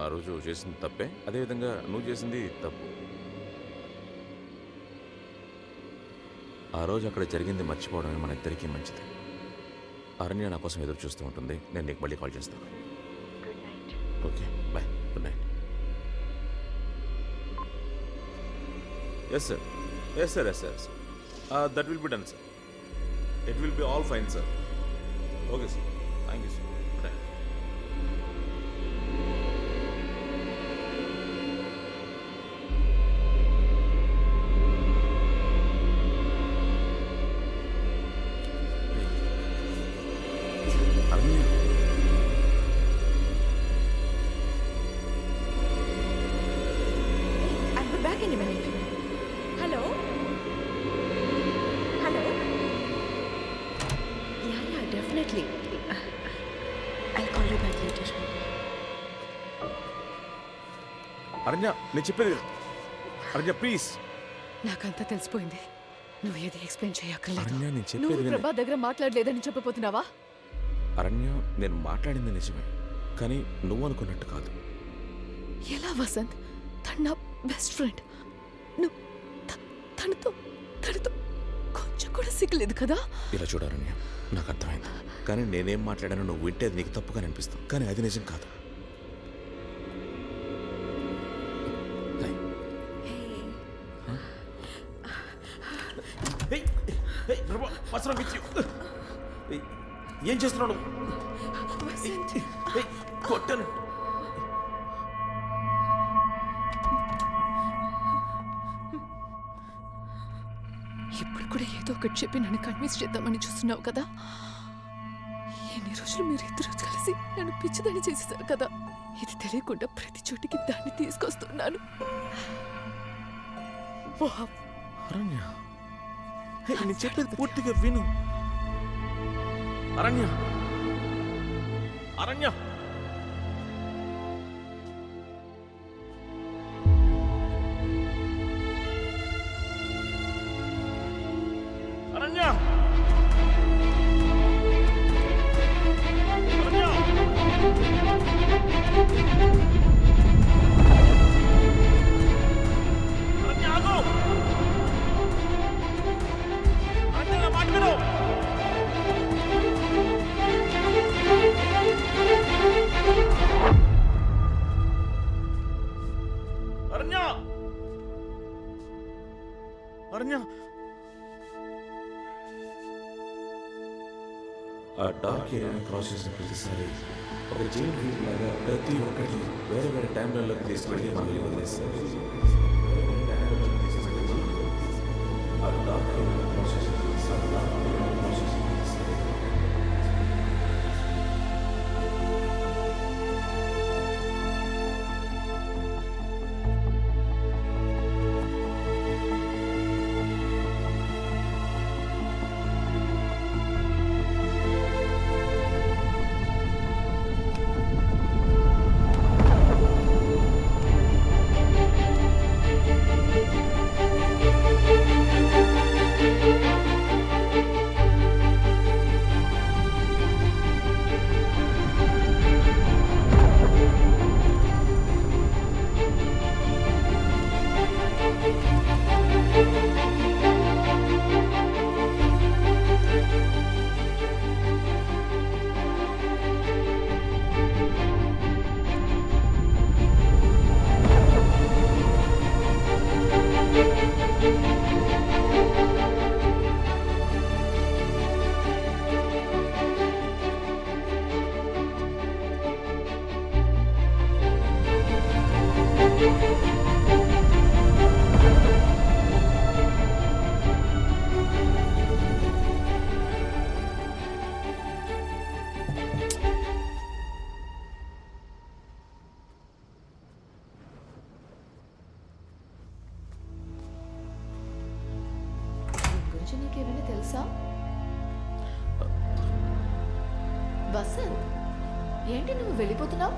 ఆ రోజు చేసింది తప్పే, అదేవిధంగా నువ్వు చేసింది తప్పు. ఆ రోజు అక్కడ జరిగింది మర్చిపోవడమే మన ఇద్దరికీ మంచిది. అరణ్య నా కోసం ఎదురు చూస్తూ ఉంటుంది. నేను నీకు మళ్ళీ కాల్ చేస్తాను. Okay, bye, good night. Yes sir, yes sir, yes sir. That will be done sir. It will be all fine sir. Okay sir, thank you sir. Good night. Aranya, I'll be back in a minute. Hello? Hello? Yeah, definitely. I'll call you back later. అరణ్య, నేను చెప్పేది అరణ్య, please. నాకంతా తెలిసిపోయింది. నువ్వు ఏది explain చేయక్కర్లేదు. అరణ్య, నేను నువ్వు చెప్పేది విను. ప్రభా దగ్గర మాట్లాడలేదని చెప్పబోతున్నావా? అరణ్య, నేను మాట్లాడింది నిజమే, కానీ నువ్వు అనుకున్నట్టు కాదు. ఎలా వసంత్? తను నా బెస్ట్ ఫ్రెండ్. నువ్వు తనతో కొంచెం కూడా సిగ్గలేదు కదా? ఇలా చూడారణ్య, నాకు అర్థమైంది, కానీ నేనేం మాట్లాడానో నువ్వు వింటే అది నీకు తప్పుగా అనిపిస్తావు, కానీ అది నిజం కాదు. ఏం చేస్తున్నావు? కొట్టను. ఇప్పుడు కూడా ఏదో ఒకటి చెప్పి నన్ను కన్విన్స్ చేద్దామని చూస్తున్నావు కదా? ఎన్ని రోజులు మీరు ఇద్దరు కలిసి నన్ను పిచ్చిదాన్ని చేసేసారు కదా? ఇది తెలియకుండా ప్రతి చోటికి దాన్ని తీసుకొస్తున్నాను. అరణ్య, నేను చెప్పేది పూర్తిగా విను. అరణ్య, అరణ్య, అరణ్య, ఆ డార్క్ ఏరియాని క్రాస్ చేసిన ప్రతిసారి ఒక జైన్ వీల్ లాగా ప్రతి ఒక్కటి వేరే వేరే టైంలలోకి తీసుకెళ్ళి మళ్ళీ వదిలేస్తారు. ఆ డార్క్ ఏరియాని క్రాస్ చేసిన ప్రతిసారి నీకేమైనా తెలుసా? వసంత్, ఏంటి నువ్వు వెళ్ళిపోతున్నావు?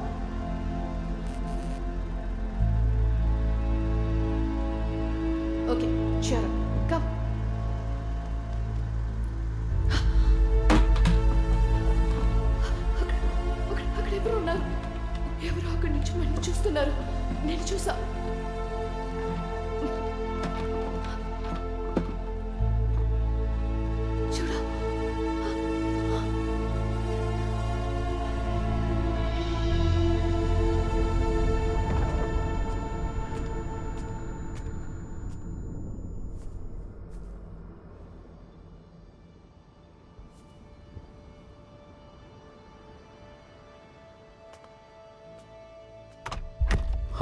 ఓకే, చలో కమ్. వెళ్తున్నారు. నేను చూసా. చూడు.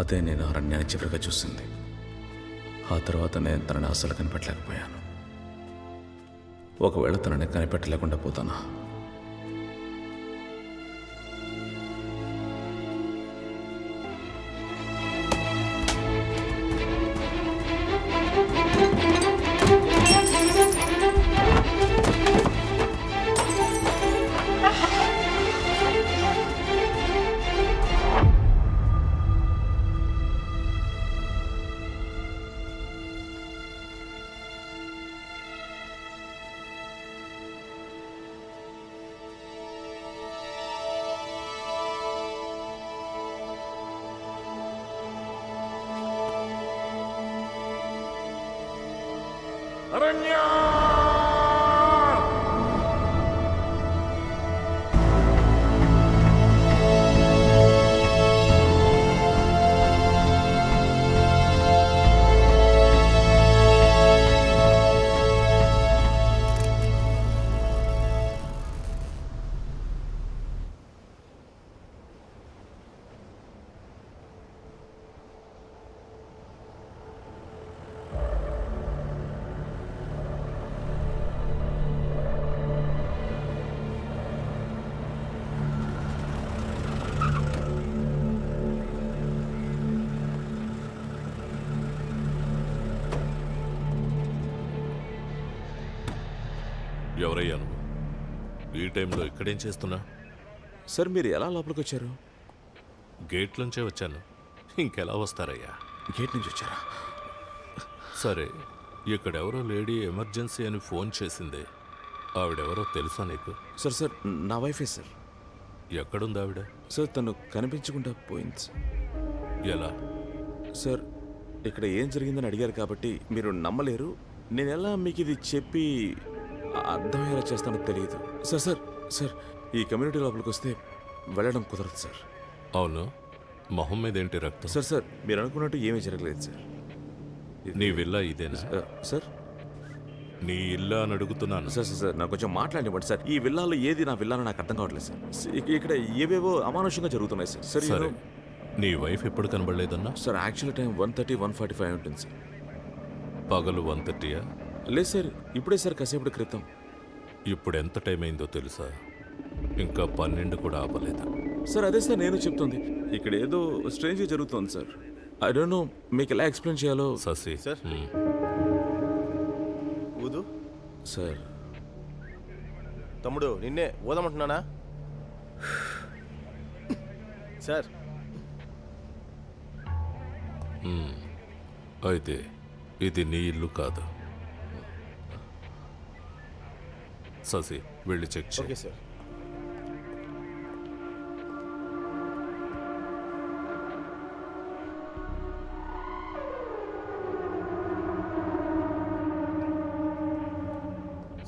అదే నేను అరణ్యాన్ని చివరిగా చూసింది. ఆ తర్వాత నేను తనని అస్సలు కనిపెట్టలేకపోయాను. ఒకవేళ తనని కనిపెట్టలేకుండా పోతానా? ఎవరయ్యా నువ్వు? ఈ టైంలో ఇక్కడేం చేస్తున్నా? సార్ మీరు ఎలా లోపలికి వచ్చారు? గేట్ నుంచే వచ్చాను. ఇంకెలా వస్తారయ్యా? గేట్ నుంచి వచ్చారా? సరే, ఇక్కడెవరో లేడీ ఎమర్జెన్సీ అని ఫోన్ చేసిందే, ఆవిడెవరో తెలుసా నీకు? సార్ సార్ నా వైఫే సార్. ఎక్కడుంది ఆవిడ? సార్ తను కనిపించకుండా పోయింది సార్. ఎలా? సార్ ఇక్కడ ఏం జరిగిందని అడిగారు కాబట్టి మీరు నమ్మలేరు. నేను ఎలా మీకు ఇది చెప్పి అర్థమయ్యేలా చేస్తానో తెలియదు. సార్ సార్ సార్ ఈ కమ్యూనిటీ లోపలికి వస్తే వెళ్ళడం కుదరదు సార్. అవును, మొహం మీద ఏంటి రక్తం? సార్ సార్ మీరు అనుకున్నట్టు ఏమీ జరగలేదు సార్. నీ విల్లా ఇదేనా? సార్ నీ ఇల్లా అని అడుగుతున్నాను. సార్ సార్ సార్ నాకు కొంచెం మాట్లాడివ్వండి సార్. ఈ విల్లాలో ఏది నా విల్లానో నాకు అర్థం కావట్లేదు సార్. ఇక్కడ ఏవేవో అమానుషంగా జరుగుతున్నాయి సార్. సార్ సరే, నీ వైఫ్ ఎప్పుడు కనబడలేదన్నా? సార్ యాక్చువల్ టైం 1:30, 1:45 ఉంటుంది సార్. పగలు 1:30? లేదు సార్, ఇప్పుడే సార్ కాసేపటి క్రితం. ఇప్పుడు ఎంత టైం అయిందో తెలుసా? ఇంకా 12 కూడా ఆపలేదు. సార్ అదే సార్ నేను చెప్తుంది. ఇక్కడ ఏదో స్ట్రేంజ్గా జరుగుతుంది సార్. ఐ డోంట్ నో మీకు ఎలా ఎక్స్ప్లెయిన్ చేయాలో. శశి సార్ ఊదు. సార్ తమ్ముడు నిన్నే ఊదమంటున్నానా? సార్ అయితే ఇది నీ ఇల్లు కాదు. శశి వెళ్ళి చెక్ చేయి. Okay sir.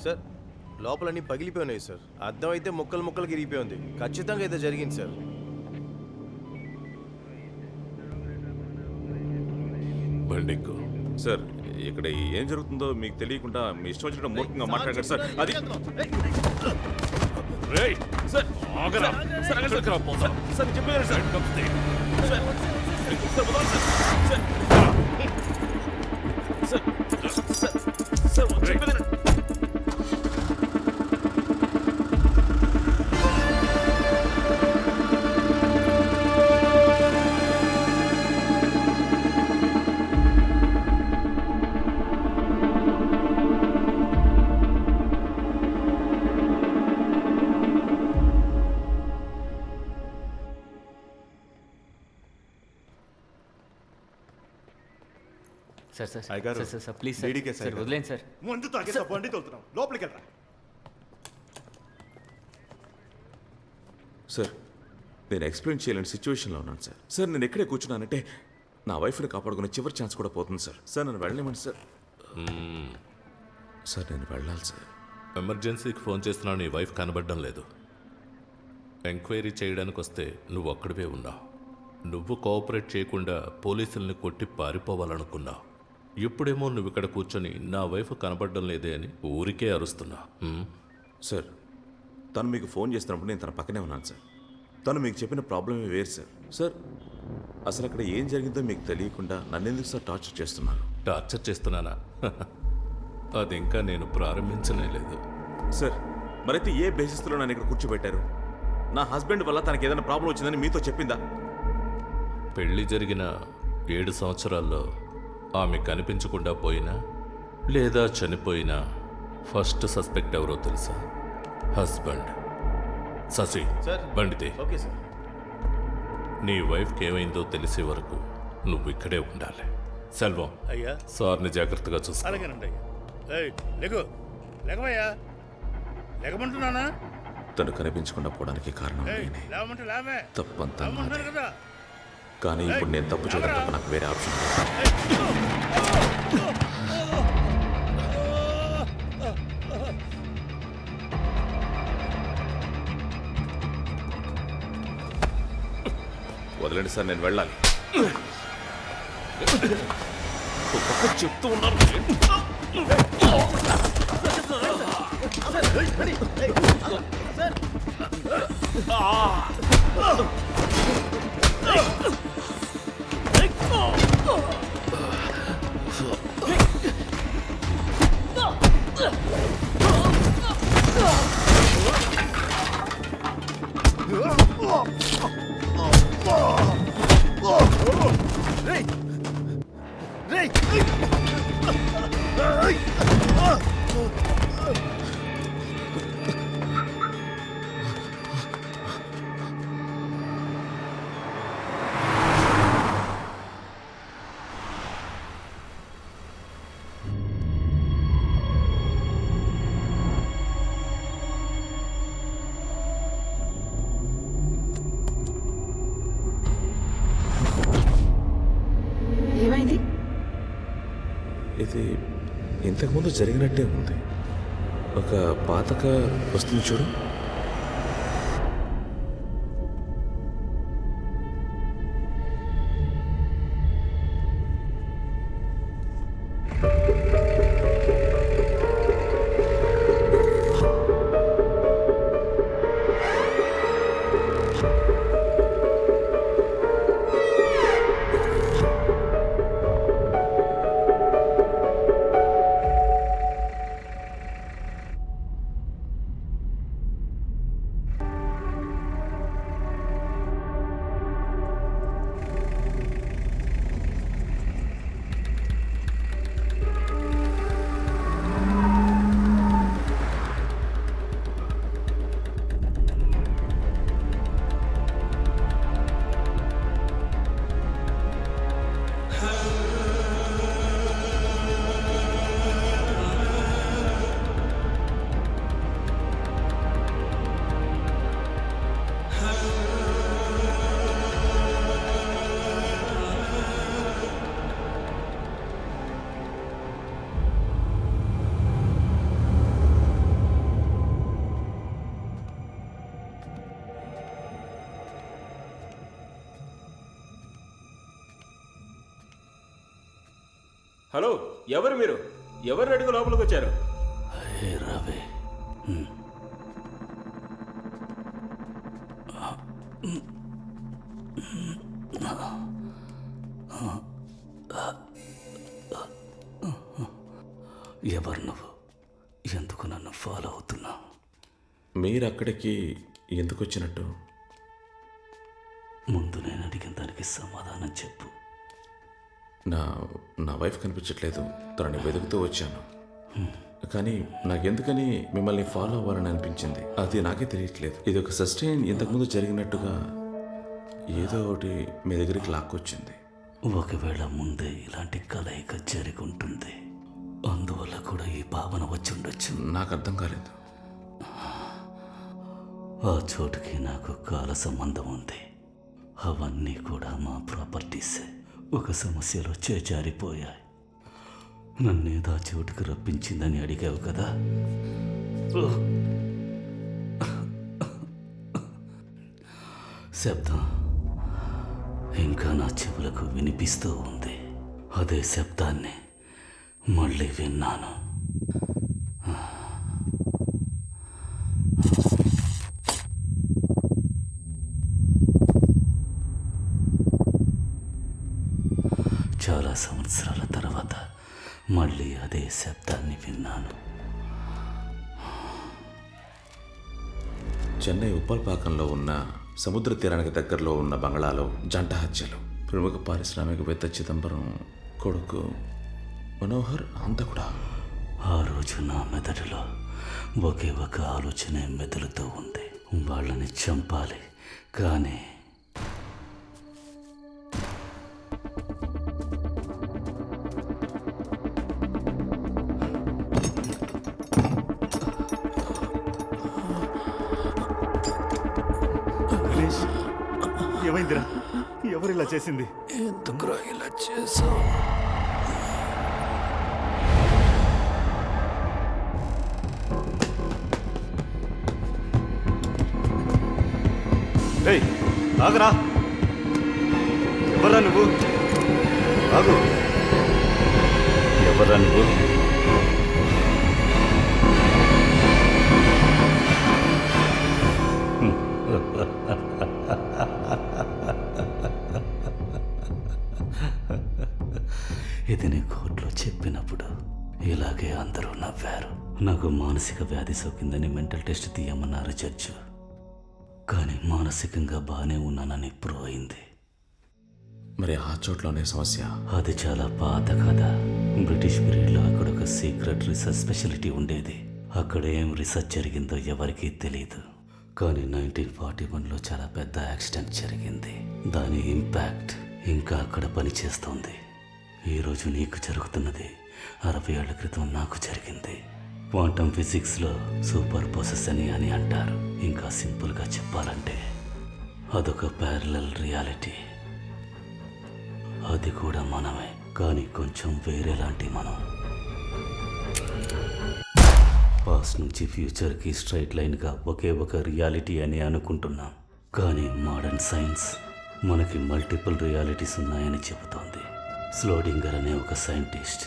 సార్ లోపలన్నీ పగిలిపోయినాయి సార్. అద్దం అయితే ముక్కలు ముక్కలు ఇరిగిపోయింది. ఖచ్చితంగా ఏదో జరిగింది సార్. బండిక్కు. సార్ ఇక్కడ ఏం జరుగుతుందో మీకు తెలియకుండా మీ ఇష్టం వచ్చినట్టు మూర్ఖంగా మాట్లాడారు సార్. అది రేయ్, సార్ ఆగరా. సార్ ఆగండి సార్. పోతాం. సార్ నేను చెప్పేది సార్. సార్ సార్ సార్ చెప్పేది సార్ ప్లీజ్ సార్ వదిలేండి సార్. ముందు తాగేసా బండి తోలుతున్నాం. లోపలికి వెళ్ళరా. సార్ నేను ఎక్స్ప్లెయిన్ చేయలేని సిచ్యువేషన్లో ఉన్నాను సార్. సార్ నేను ఎక్కడే కూర్చున్నానంటే నా వైఫ్ని కాపాడుకునే చివరి ఛాన్స్ కూడా పోతుంది సార్. సార్ నన్ను వెళ్ళనివ్వండి సార్. సార్ నేను వెళ్ళాలి సార్. ఎమర్జెన్సీకి ఫోన్ చేస్తున్నా నీ వైఫ్ కనబడడం లేదు. ఎంక్వైరీ చేయడానికి వస్తే నువ్వు ఒక్కడివే ఉన్నావు. నువ్వు కోఆపరేట్ చేయకుండా పోలీసుల్ని కొట్టి పారిపోవాలనుకున్నావు. ఇప్పుడేమో నువ్వు ఇక్కడ కూర్చొని నా వైఫ్ కనబడడం లేదే అని ఊరికే అరుస్తున్నా. సార్ తను మీకు ఫోన్ చేస్తున్నప్పుడు నేను తన పక్కనే ఉన్నాను సార్. తను మీకు చెప్పిన ప్రాబ్లమే వేరు సార్. సార్ అసలు అక్కడ ఏం జరిగిందో మీకు తెలియకుండా నన్ను ఎందుకు సార్ టార్చర్ చేస్తున్నారు? టార్చర్ చేస్తున్నానా? అది ఇంకా నేను ప్రారంభించనే లేదు. సార్ మరైతే ఏ బేసిస్లో నన్ను ఇక్కడ కూర్చోబెట్టారు? నా హస్బెండ్ వల్ల తనకి ఏదైనా ప్రాబ్లం వచ్చిందని మీతో చెప్పిందా? పెళ్లి జరిగిన 7 సంవత్సరాల్లో ఆమె కనిపించకుండా పోయినా లేదా చనిపోయినా ఫస్ట్ సస్పెక్ట్ ఎవరో తెలుసా? హస్బెండ్. శశి, బండితే. Okay sir. నీ వైఫ్కి ఏమైందో తెలిసే వరకు నువ్వు ఇక్కడే ఉండాలి. సెల్వం, అయ్యా సార్ని జాగ్రత్తగా చూసుకో. అలాగేనండి అయ్యా. లేకు లేకమయ్యా, లేకమంటున్నానా? తను కనిపించకుండా పోవడానికి కారణం నేనే. లేవమంటే లేవే, తప్పంతా లేవమంటున్నాను నాదే. కదా. కానీ ఇప్పుడు నేను తప్పు చేయడం తప్ప నాకు వేరే ఆప్షన్ లేదు. వదలండి సార్, నేను వెళ్ళాలి. చెప్తూ ఉన్నాను. ఏమైంది? ఇది ఇంతకుముందు జరిగినట్టే ఉంది. ఒక పాతక వస్తుంది చూడు. హలో, ఎవరు మీరు? ఎవరు అడుగు లోపలికి వచ్చారు? రావే. ఎవరు నువ్వు? ఎందుకు నన్ను ఫాలో అవుతున్నా? మీరు అక్కడికి ఎందుకు వచ్చినట్టు? ముందు నేను అడిగిన దానికి సమాధానం చెప్పు. నా వైఫ్ కనిపించట్లేదు. తనని వెతుకుతూ వచ్చాను. కానీ నాకెందుకని మిమ్మల్ని ఫాలో అవ్వాలని అనిపించింది. అది నాకే తెలియట్లేదు. ఇది ఒక సస్టైన్ ఇంతకుముందు జరిగినట్టుగా ఏదో ఒకటి మీ దగ్గరికి లాక్కొచ్చింది. ఒకవేళ ముందే ఇలాంటి కలయిక జరిగి ఉంటుంది, అందువల్ల కూడా ఈ భావన వచ్చి ఉండొచ్చు. నాకు అర్థం కాలేదు. ఆ చోటుకి నాకు కాల సంబంధం ఉంది. అవన్నీ కూడా మా ప్రాపర్టీసే. ఒక సమస్యలో చేజారిపోయాయి. నన్నేదా చోటుకు రప్పించిందని అడిగావు కదా. శబ్దం ఇంకా నా చెవులకు వినిపిస్తూ ఉంది. అదే శబ్దాన్ని మళ్ళీ విన్నాను. చాలా సంవత్సరాల తర్వాత మళ్ళీ అదే శబ్దాన్ని విన్నాను. చెన్నై ఉప్పల్పాకంలో ఉన్న సముద్ర తీరానికి దగ్గరలో ఉన్న బంగ్లాలో జంట హత్యలు. ప్రముఖ పారిశ్రామికవేత్త చిదంబరం కొడుకు మనోహర్ హంతకుడా. ఆ రోజు నా మెదడులో ఒకే ఒక ఆలోచనే మెదులుతూ ఉంది. వాళ్ళని చంపాలి, కానీ ఏమైందిరా? ఎవరిలా చేసింది? ఎందుకురా ఇలా చేసావు? ఏయ్, ఆగరా! ఎవరా నువ్వు? ఆగు! ఎవరా నువ్వు? ఇది నీ కోర్టులో చెప్పినప్పుడు ఇలాగే అందరూ నవ్వారు. నాకు మానసిక వ్యాధి సోకిందని మెంటల్ టెస్ట్ తీయమన్నారు జడ్జు. కానీ మానసికంగా బాగానే ఉన్నానని ప్రూవ్ అయింది. మరి ఆ చోట్లోనే సమస్య. అది చాలా పాత కథ. బ్రిటిష్ పీరియడ్లో అక్కడ ఒక సీక్రెట్ రీసెర్చ్ స్పెషాలిటీ ఉండేది. అక్కడ ఏం రీసెర్చ్ జరిగిందో ఎవరికీ తెలియదు. కానీ 1941లో చాలా పెద్ద యాక్సిడెంట్ జరిగింది. దాని ఇంపాక్ట్ ఇంకా అక్కడ పనిచేస్తోంది. ఈరోజు నీకు జరుగుతున్నది 60 ఏళ్ల క్రితం నాకు జరిగింది. క్వాంటమ్ ఫిజిక్స్లో సూపర్ పొసెస్ అని అంటారు. ఇంకా సింపుల్గా చెప్పాలంటే అదొక ప్యారలల్ రియాలిటీ. అది కూడా మనమే, కానీ కొంచెం వేరేలాంటి మనం. పాస్ట్ నుంచి ఫ్యూచర్కి స్ట్రైట్ లైన్గా ఒకే ఒక రియాలిటీ అని అనుకుంటున్నాం. కానీ మోడర్న్ సైన్స్ మనకి మల్టిపుల్ రియాలిటీస్ ఉన్నాయని చెబుతోంది. స్లోడింగర్ అనే ఒక సైంటిస్ట్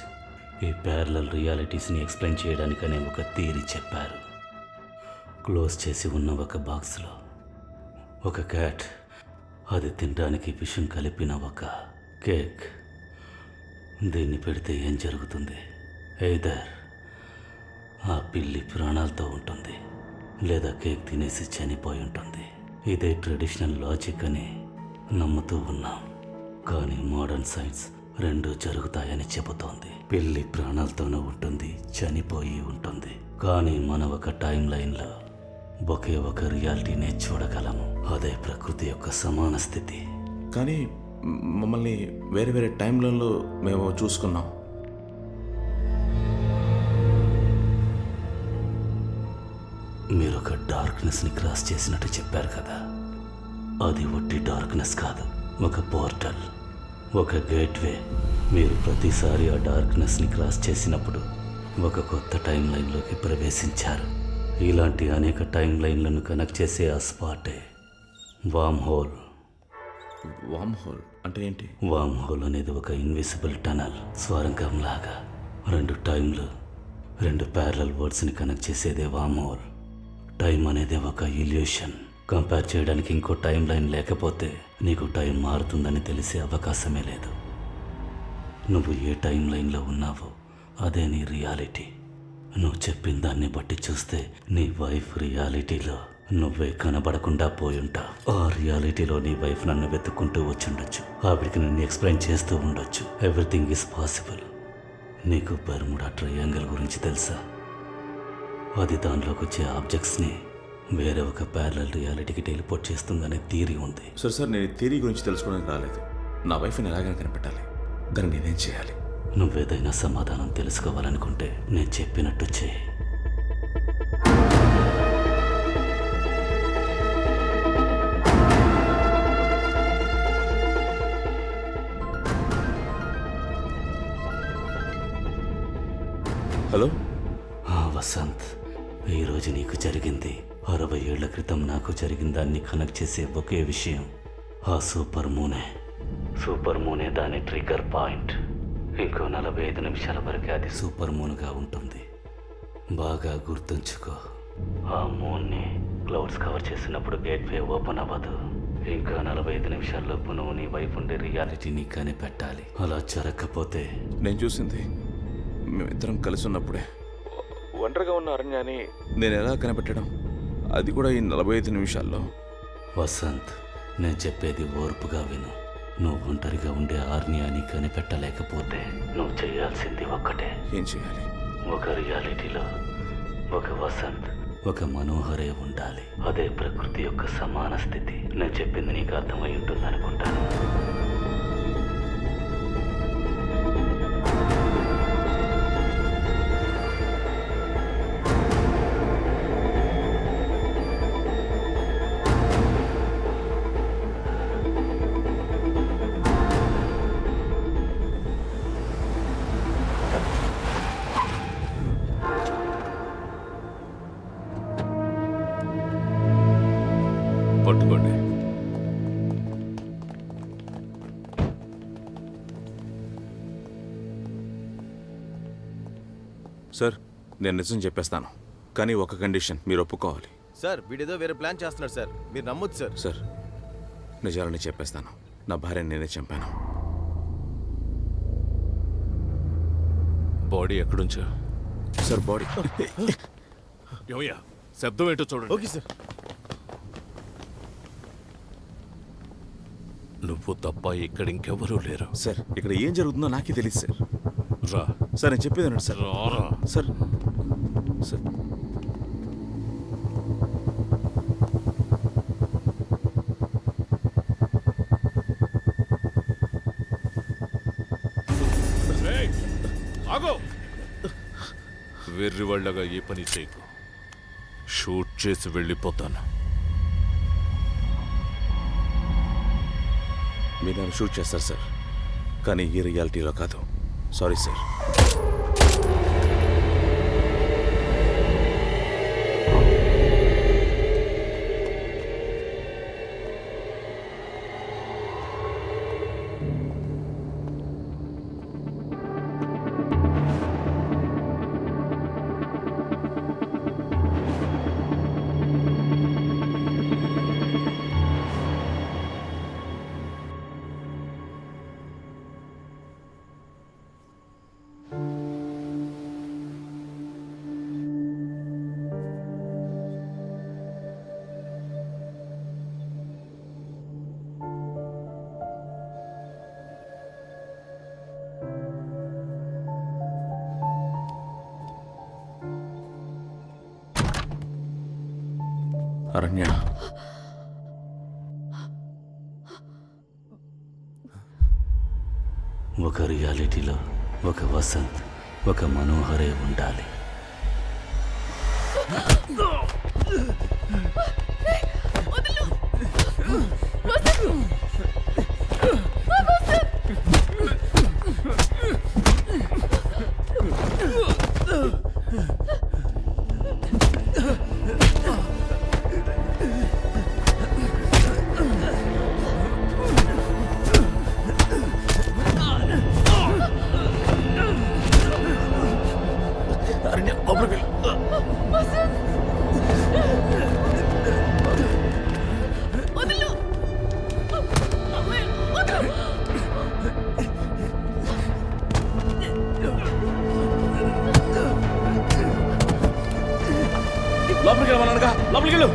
ఈ ప్యారలల్ రియాలిటీస్ని ఎక్స్ప్లెయిన్ చేయడానికనే ఒక థియరీ చెప్పారు. క్లోజ్ చేసి ఉన్న ఒక బాక్స్లో ఒక క్యాట్, అది తినడానికి విషం కలిపిన ఒక కేక్. దీన్ని పెడితే ఏం జరుగుతుంది? ఎయిదర్ ఆ పిల్లి ప్రాణాలతో ఉంటుంది, లేదా కేక్ తినేసి చనిపోయి ఉంటుంది. ఇదే ట్రెడిషనల్ లాజిక్ అని నమ్ముతూ ఉన్నాం. కానీ మోడర్న్ సైన్స్ రెండూ జరుగుతాయని చెబుతోంది. పిల్లి ప్రాణాలతోనూ ఉంటుంది, చనిపోయి ఉంటుంది. కానీ మనం ఒక టైం లైన్లో ఒకే ఒక రియాలిటీనే చూడగలము. అదే ప్రకృతి యొక్క సమాన స్థితి. కానీ మమ్మల్ని వేరే వేరే టైంలలో మేము చూసుకున్నాం. మీరు ఒక డార్క్నెస్ని క్రాస్ చేసినట్టు చెప్పారు కదా. అది ఒట్టి డార్క్నెస్ కాదు, ఒక పోర్టల్, ఒక గేట్వే. మీరు ప్రతిసారి ఆ డార్క్నెస్ని క్రాస్ చేసినప్పుడు ఒక కొత్త టైం లైన్లోకి ప్రవేశించారు. ఇలాంటి అనేక టైం లైన్లను కనెక్ట్ చేసే ఆ స్పాటే వామ్ హోల్. వామ్ హోల్ అంటే ఏంటి? వామ్ హోల్ అనేది ఒక ఇన్విజిబుల్ టనల్, స్వరంగం లాగా. 2 టైంలు, 2 ప్యారలల్ వర్డ్స్ని కనెక్ట్ చేసేదే వామ్ హోల్. టైం అనేది ఒక ఇల్యూషన్. కంపేర్ చేయడానికి ఇంకో టైం లైన్ లేకపోతే నీకు టైం మారుతుందని తెలిసే అవకాశమే లేదు. నువ్వు ఏ టైం లైన్లో ఉన్నావో అదే నీ రియాలిటీ. నువ్వు చెప్పిన దాన్ని బట్టి చూస్తే నీ వైఫ్ రియాలిటీలో నువ్వే కనబడకుండా పోయుంటావు. ఆ రియాలిటీలో నీ వైఫ్ నన్ను వెతుక్కుంటూ వచ్చుండొచ్చు. ఆవిడికి నిన్ను ఎక్స్ప్లెయిన్ చేస్తూ ఉండొచ్చు. Everything is possible. నీకు బెర్ముడా ట్రయాంగిల్ గురించి తెలుసా? అది దానిలోకి వచ్చే ఆబ్జెక్ట్స్ని వేరే ఒక ప్యారలల్ రియాలిటీకి టెలిపోర్ట్ చేస్తుందనే థియరీ ఉంది. సార్ నేను థియరీ గురించి తెలుసుకోవడానికి రాలేదు. నా వైఫ్ని ఎలాగైనా కనిపెట్టాలి. దాన్ని నేనేం చేయాలి? నువ్వేదైనా సమాధానం తెలుసుకోవాలనుకుంటే నేను చెప్పినట్టు చేయి. రోజు నీకు జరిగింది 60 ఏళ్ల క్రితం నాకు జరిగిన దాన్ని కనెక్ట్ చేసే ఒకే విషయం ఆ సూపర్ మూనే దాని ట్రిగ్గర్ పాయింట్. ఇంకో 45 నిమిషాల వరకు అది సూపర్ మూన్గా ఉంటుంది. బాగా గుర్తుంచుకో, ఆ మూన్ని క్లౌడ్స్ కవర్ చేసినప్పుడు గేట్వే ఓపెన్ అవ్వదు. ఇంకా 45 నిమిషాల్లోపు నువ్వు నీ వైపు ఉండే రియాలిటీని కనిపెట్టాలి. అలా జరగకపోతే నేను చూసింది మేమిద్దరం కలిసి ఉన్నప్పుడే ఒంటరిగా ఉన్న అరణ్యాన్ని నేను ఎలా కనిపెట్టడం, అది కూడా ఈ 45 నిమిషాల్లో. వసంత్, నేను చెప్పేది ఓర్పుగా విను. నువ్వు ఒంటరిగా ఉండే ఆర్నియాని కనిపెట్టలేకపోతే నువ్వు చేయాల్సింది ఒక్కటే. ఏం చేయాలి? ఒక రియాలిటీలో ఒక వసంత్, ఒక మనోహరే ఉండాలి. అదే ప్రకృతి యొక్క సమాన స్థితి. నేను చెప్పింది నీకు అర్థమై ఉంటుంది అనుకుంటాను. పట్టుకోండి. సార్, నేను నిజం చెప్పేస్తాను, కానీ ఒక కండిషన్, మీరు ఒప్పుకోవాలి. సార్ వీడేదో వేరే ప్లాన్ చేస్తున్నాడు సార్, మీరు నమ్మొద్దు సార్. సార్, నిజాలని చెప్పేస్తాను. నా భార్యని నేనే చంపాను. బాడీ ఎక్కడుంచా? సార్, బాడీ ఏమయ్యా, శబ్దం ఏంటో చూడండి. Okay sir. నువ్వు తప్ప ఇక్కడ ఇంకెవరూ లేరు. సార్, ఇక్కడ ఏం జరుగుతుందో నాకే తెలియదు సార్. రా సార్, నేను చెప్పేది అన్నాడు సార్. రారా. సార్ సార్ ఏయ్, ఆగు. వెర్రివాళ్ళగా ఏ పని చేయకు. షూట్ చేసి వెళ్ళిపోతాను. మీరు నన్ను షూట్ చేస్తారు సార్, కానీ ఈ రియాలిటీలో కాదు. Sorry sir. అరణ్య, ఒక రియాలిటీలో ఒక వసంత్, ఒక మనోహరే ఉండాలి. అరణ్య, లోపలికి వెళ్ళు. లోపలికి వెళ్ళమన్నానుగా, లోపలికి వెళ్ళు.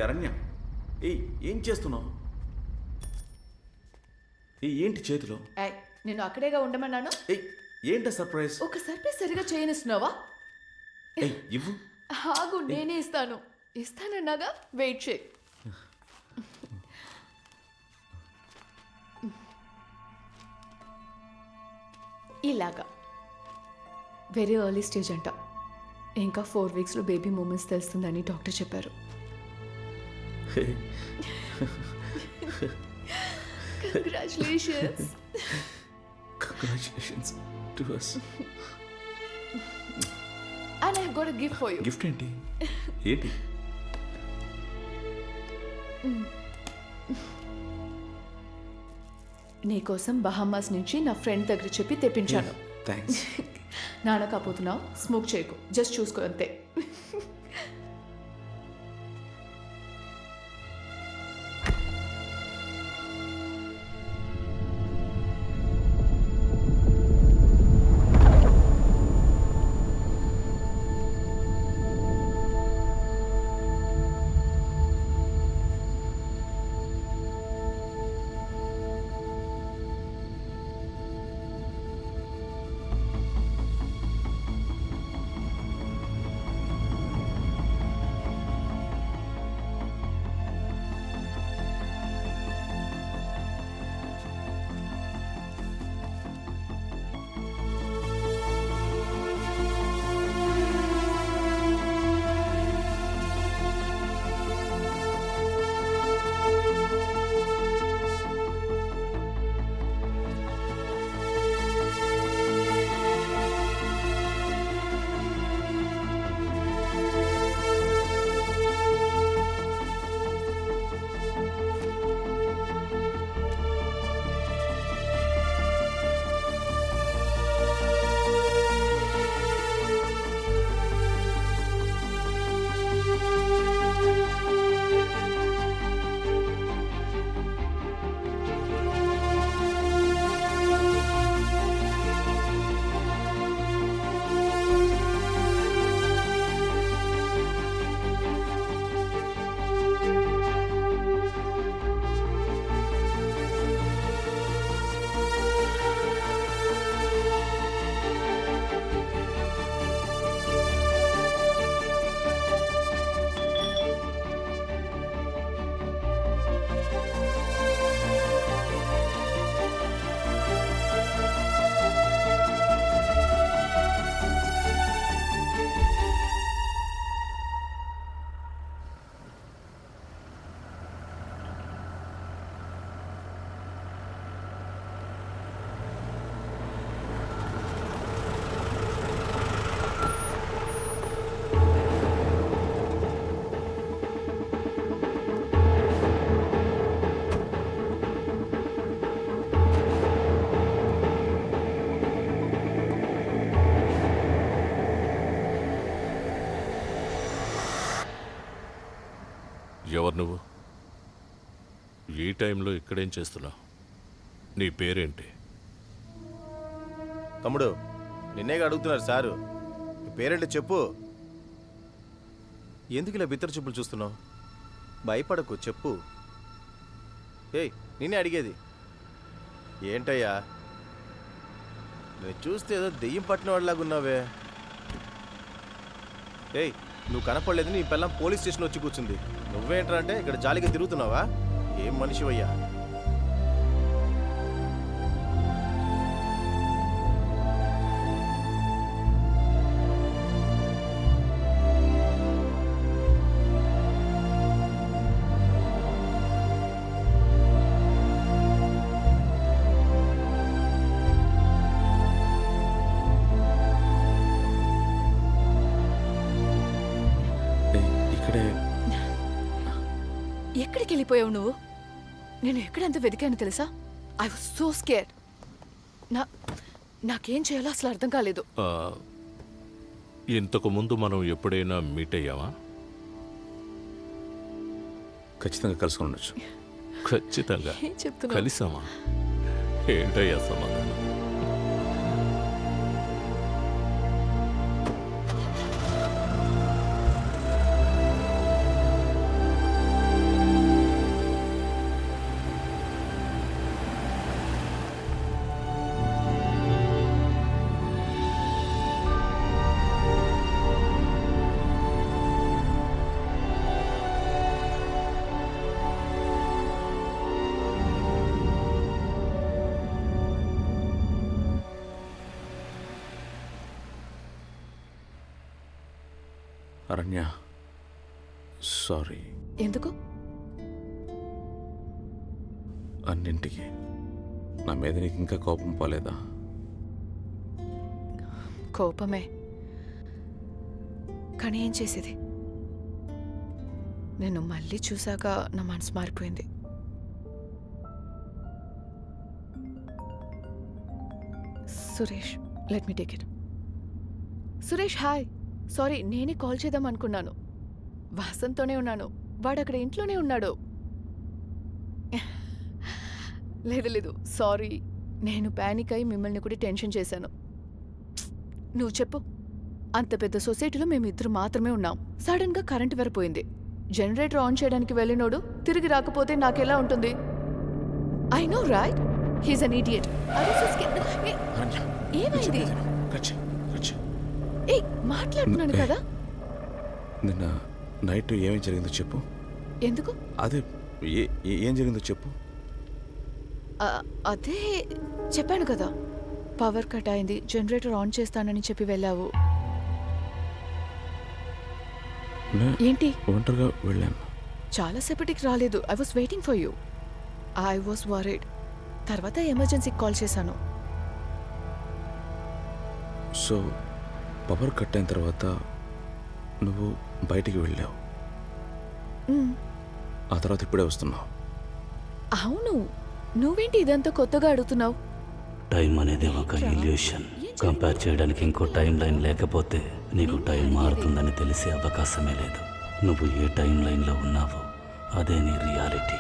అరణ్య, ఏయ్ ఏం చేస్తున్నావు? ఏంటి చేతిలో? నేను అక్కడేగా ఉండమన్నాను. ఏయ్ ఏంట సర్ప్రైజ్? ఒక సర్ప్రైజ్ సరిగా చేయనిస్తున్నావా? ఏయ్ ఇవ్వు. ఆగు, నేనే ఇస్తాను. ఇస్తానన్నాగా, వెయిట్ చేయి. ఇలాగా వెరీ ఎర్లీ స్టేజ్ అంట. ఇంకా 4 వీక్స్లో బేబీ మూమెంట్స్ తెలుస్తుందని డాక్టర్ చెప్పారు. Congratulations. Congratulations to us. And I have got a gift for you. Gift ఏంటి? ఏంటి? నీకోసం బహామాస్ నుంచి నా ఫ్రెండ్ దగ్గర చెప్పి తెప్పించాను. థ్యాంక్స్. నానకపోతున్నావు, స్మోక్ చేయకు, జస్ట్ చూసుకో అంతే. ఎవరు నువ్వు? ఈ టైంలో ఇక్కడేం చేస్తున్నావు? నీ పేరేంటి? తమ్ముడు, నిన్నేగా అడుగుతున్నారు సారు. నీ పేరేంటి చెప్పు. ఎందుకు ఇలా బిత్తర చూపులు చూస్తున్నావు? భయపడకు, చెప్పు. ఏయ్, నిన్నే అడిగేది. ఏంటయ్యా, నేను చూస్తే ఏదో దెయ్యం పట్టిన వాడిలాగా ఉన్నావే. ఏయ్, నువ్వు కనపడలేదు, నీ పిల్లం పోలీస్ స్టేషన్ వచ్చి కూర్చుంది. నువ్వేంట్రా అంటే ఇక్కడ జాలిగా తిరుగుతున్నావా? ఏం మనిషివయ్యా. ఎక్కడికి వెళ్ళిపోయావు నువ్వు? నేను ఎక్కడంత వెతికాను తెలుసా? I was so scared. నాకేం చేయాలో అసలు అర్థం కాలేదు. ఇంతకు ముందు మనం ఎప్పుడైనా మీట్ అయ్యామా? ఖచ్చితంగా కలుసుకుని ఉండొచ్చు. ఖచ్చితంగా ఏం చెప్తున్నావు? కలిసామా? ఏంటయ్యా సమాధానం? అరణ్య సారీ. ఎందుకు? అన్నింటికి నా మీద నీకు ఇంకా కోపం పోలేదా? కోపమే, కానీ ఏం చేసేది? నేను మళ్ళీ చూశాక నా మనసు మారిపోయింది. Suresh, let me take it. Suresh hi. Sorry, నేనే కాల్ చేద్దాం అనుకున్నాను. వాసంతోనే ఉన్నాను. వాడు అక్కడ ఇంట్లోనే ఉన్నాడు. లేదు సారీ, నేను ప్యానిక్ అయి మిమ్మల్ని కూడా టెన్షన్ చేశాను. నువ్వు చెప్పు. అంత పెద్ద సొసైటీలో మేమిద్దరు మాత్రమే ఉన్నాం. సడన్గా కరెంట్ వెరపోయింది. జనరేటర్ ఆన్ చేయడానికి వెళ్ళినోడు తిరిగి రాకపోతే నాకెలా ఉంటుంది? I know right, he's an idiot. ఏమైంది? ఏ మాట్లాడుతున్నాను కదా. నిన్న నైట్ ఏమేం జరిగిందో చెప్పు. ఎందుకు? అదే ఏం జరిగిందో చెప్పు. అదే చెప్పాను కదా, పవర్ కట్ అయింది, జనరేటర్ ఆన్ చేస్తానని చెప్పి వెళ్ళావు. ఏంటి? ఒంటరిగా వెళ్ళాను. చాలాసేపటికి రాలేదు. I was waiting for you. I was worried. తర్వాత ఎమర్జెన్సీకి కాల్ చేశాను. సో పవర్ కట్ అయిన తర్వాత నువ్వు బయటికి వెళ్ళావు. ఆ తర్వాత ఇప్పుడే వస్తున్నావు. అవును, నువ్వేంటి ఇదంతా కొత్తగా అడుగుతున్నావు? టైం అనేది ఒక ఇల్యూషన్. కంపేర్ చేయడానికి ఇంకో టైం లైన్ లేకపోతే నీకు టైం మారుతుందని తెలిసే అవకాశమే లేదు. నువ్వు ఏ టైం లైన్లో ఉన్నావో అదే నీ రియాలిటీ.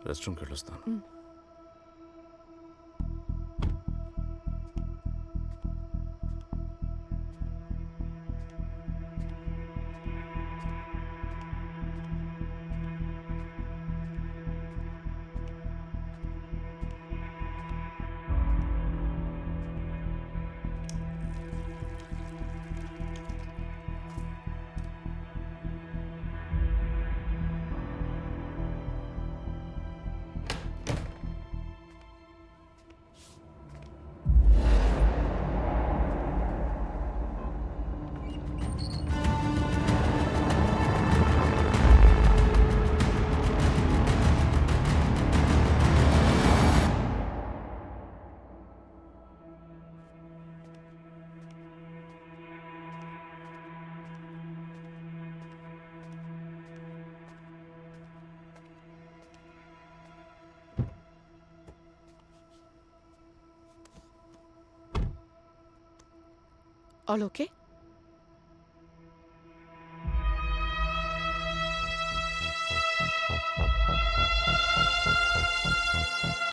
రెస్ట్ రూమ్కి వెళ్ళొస్తాను. All okay?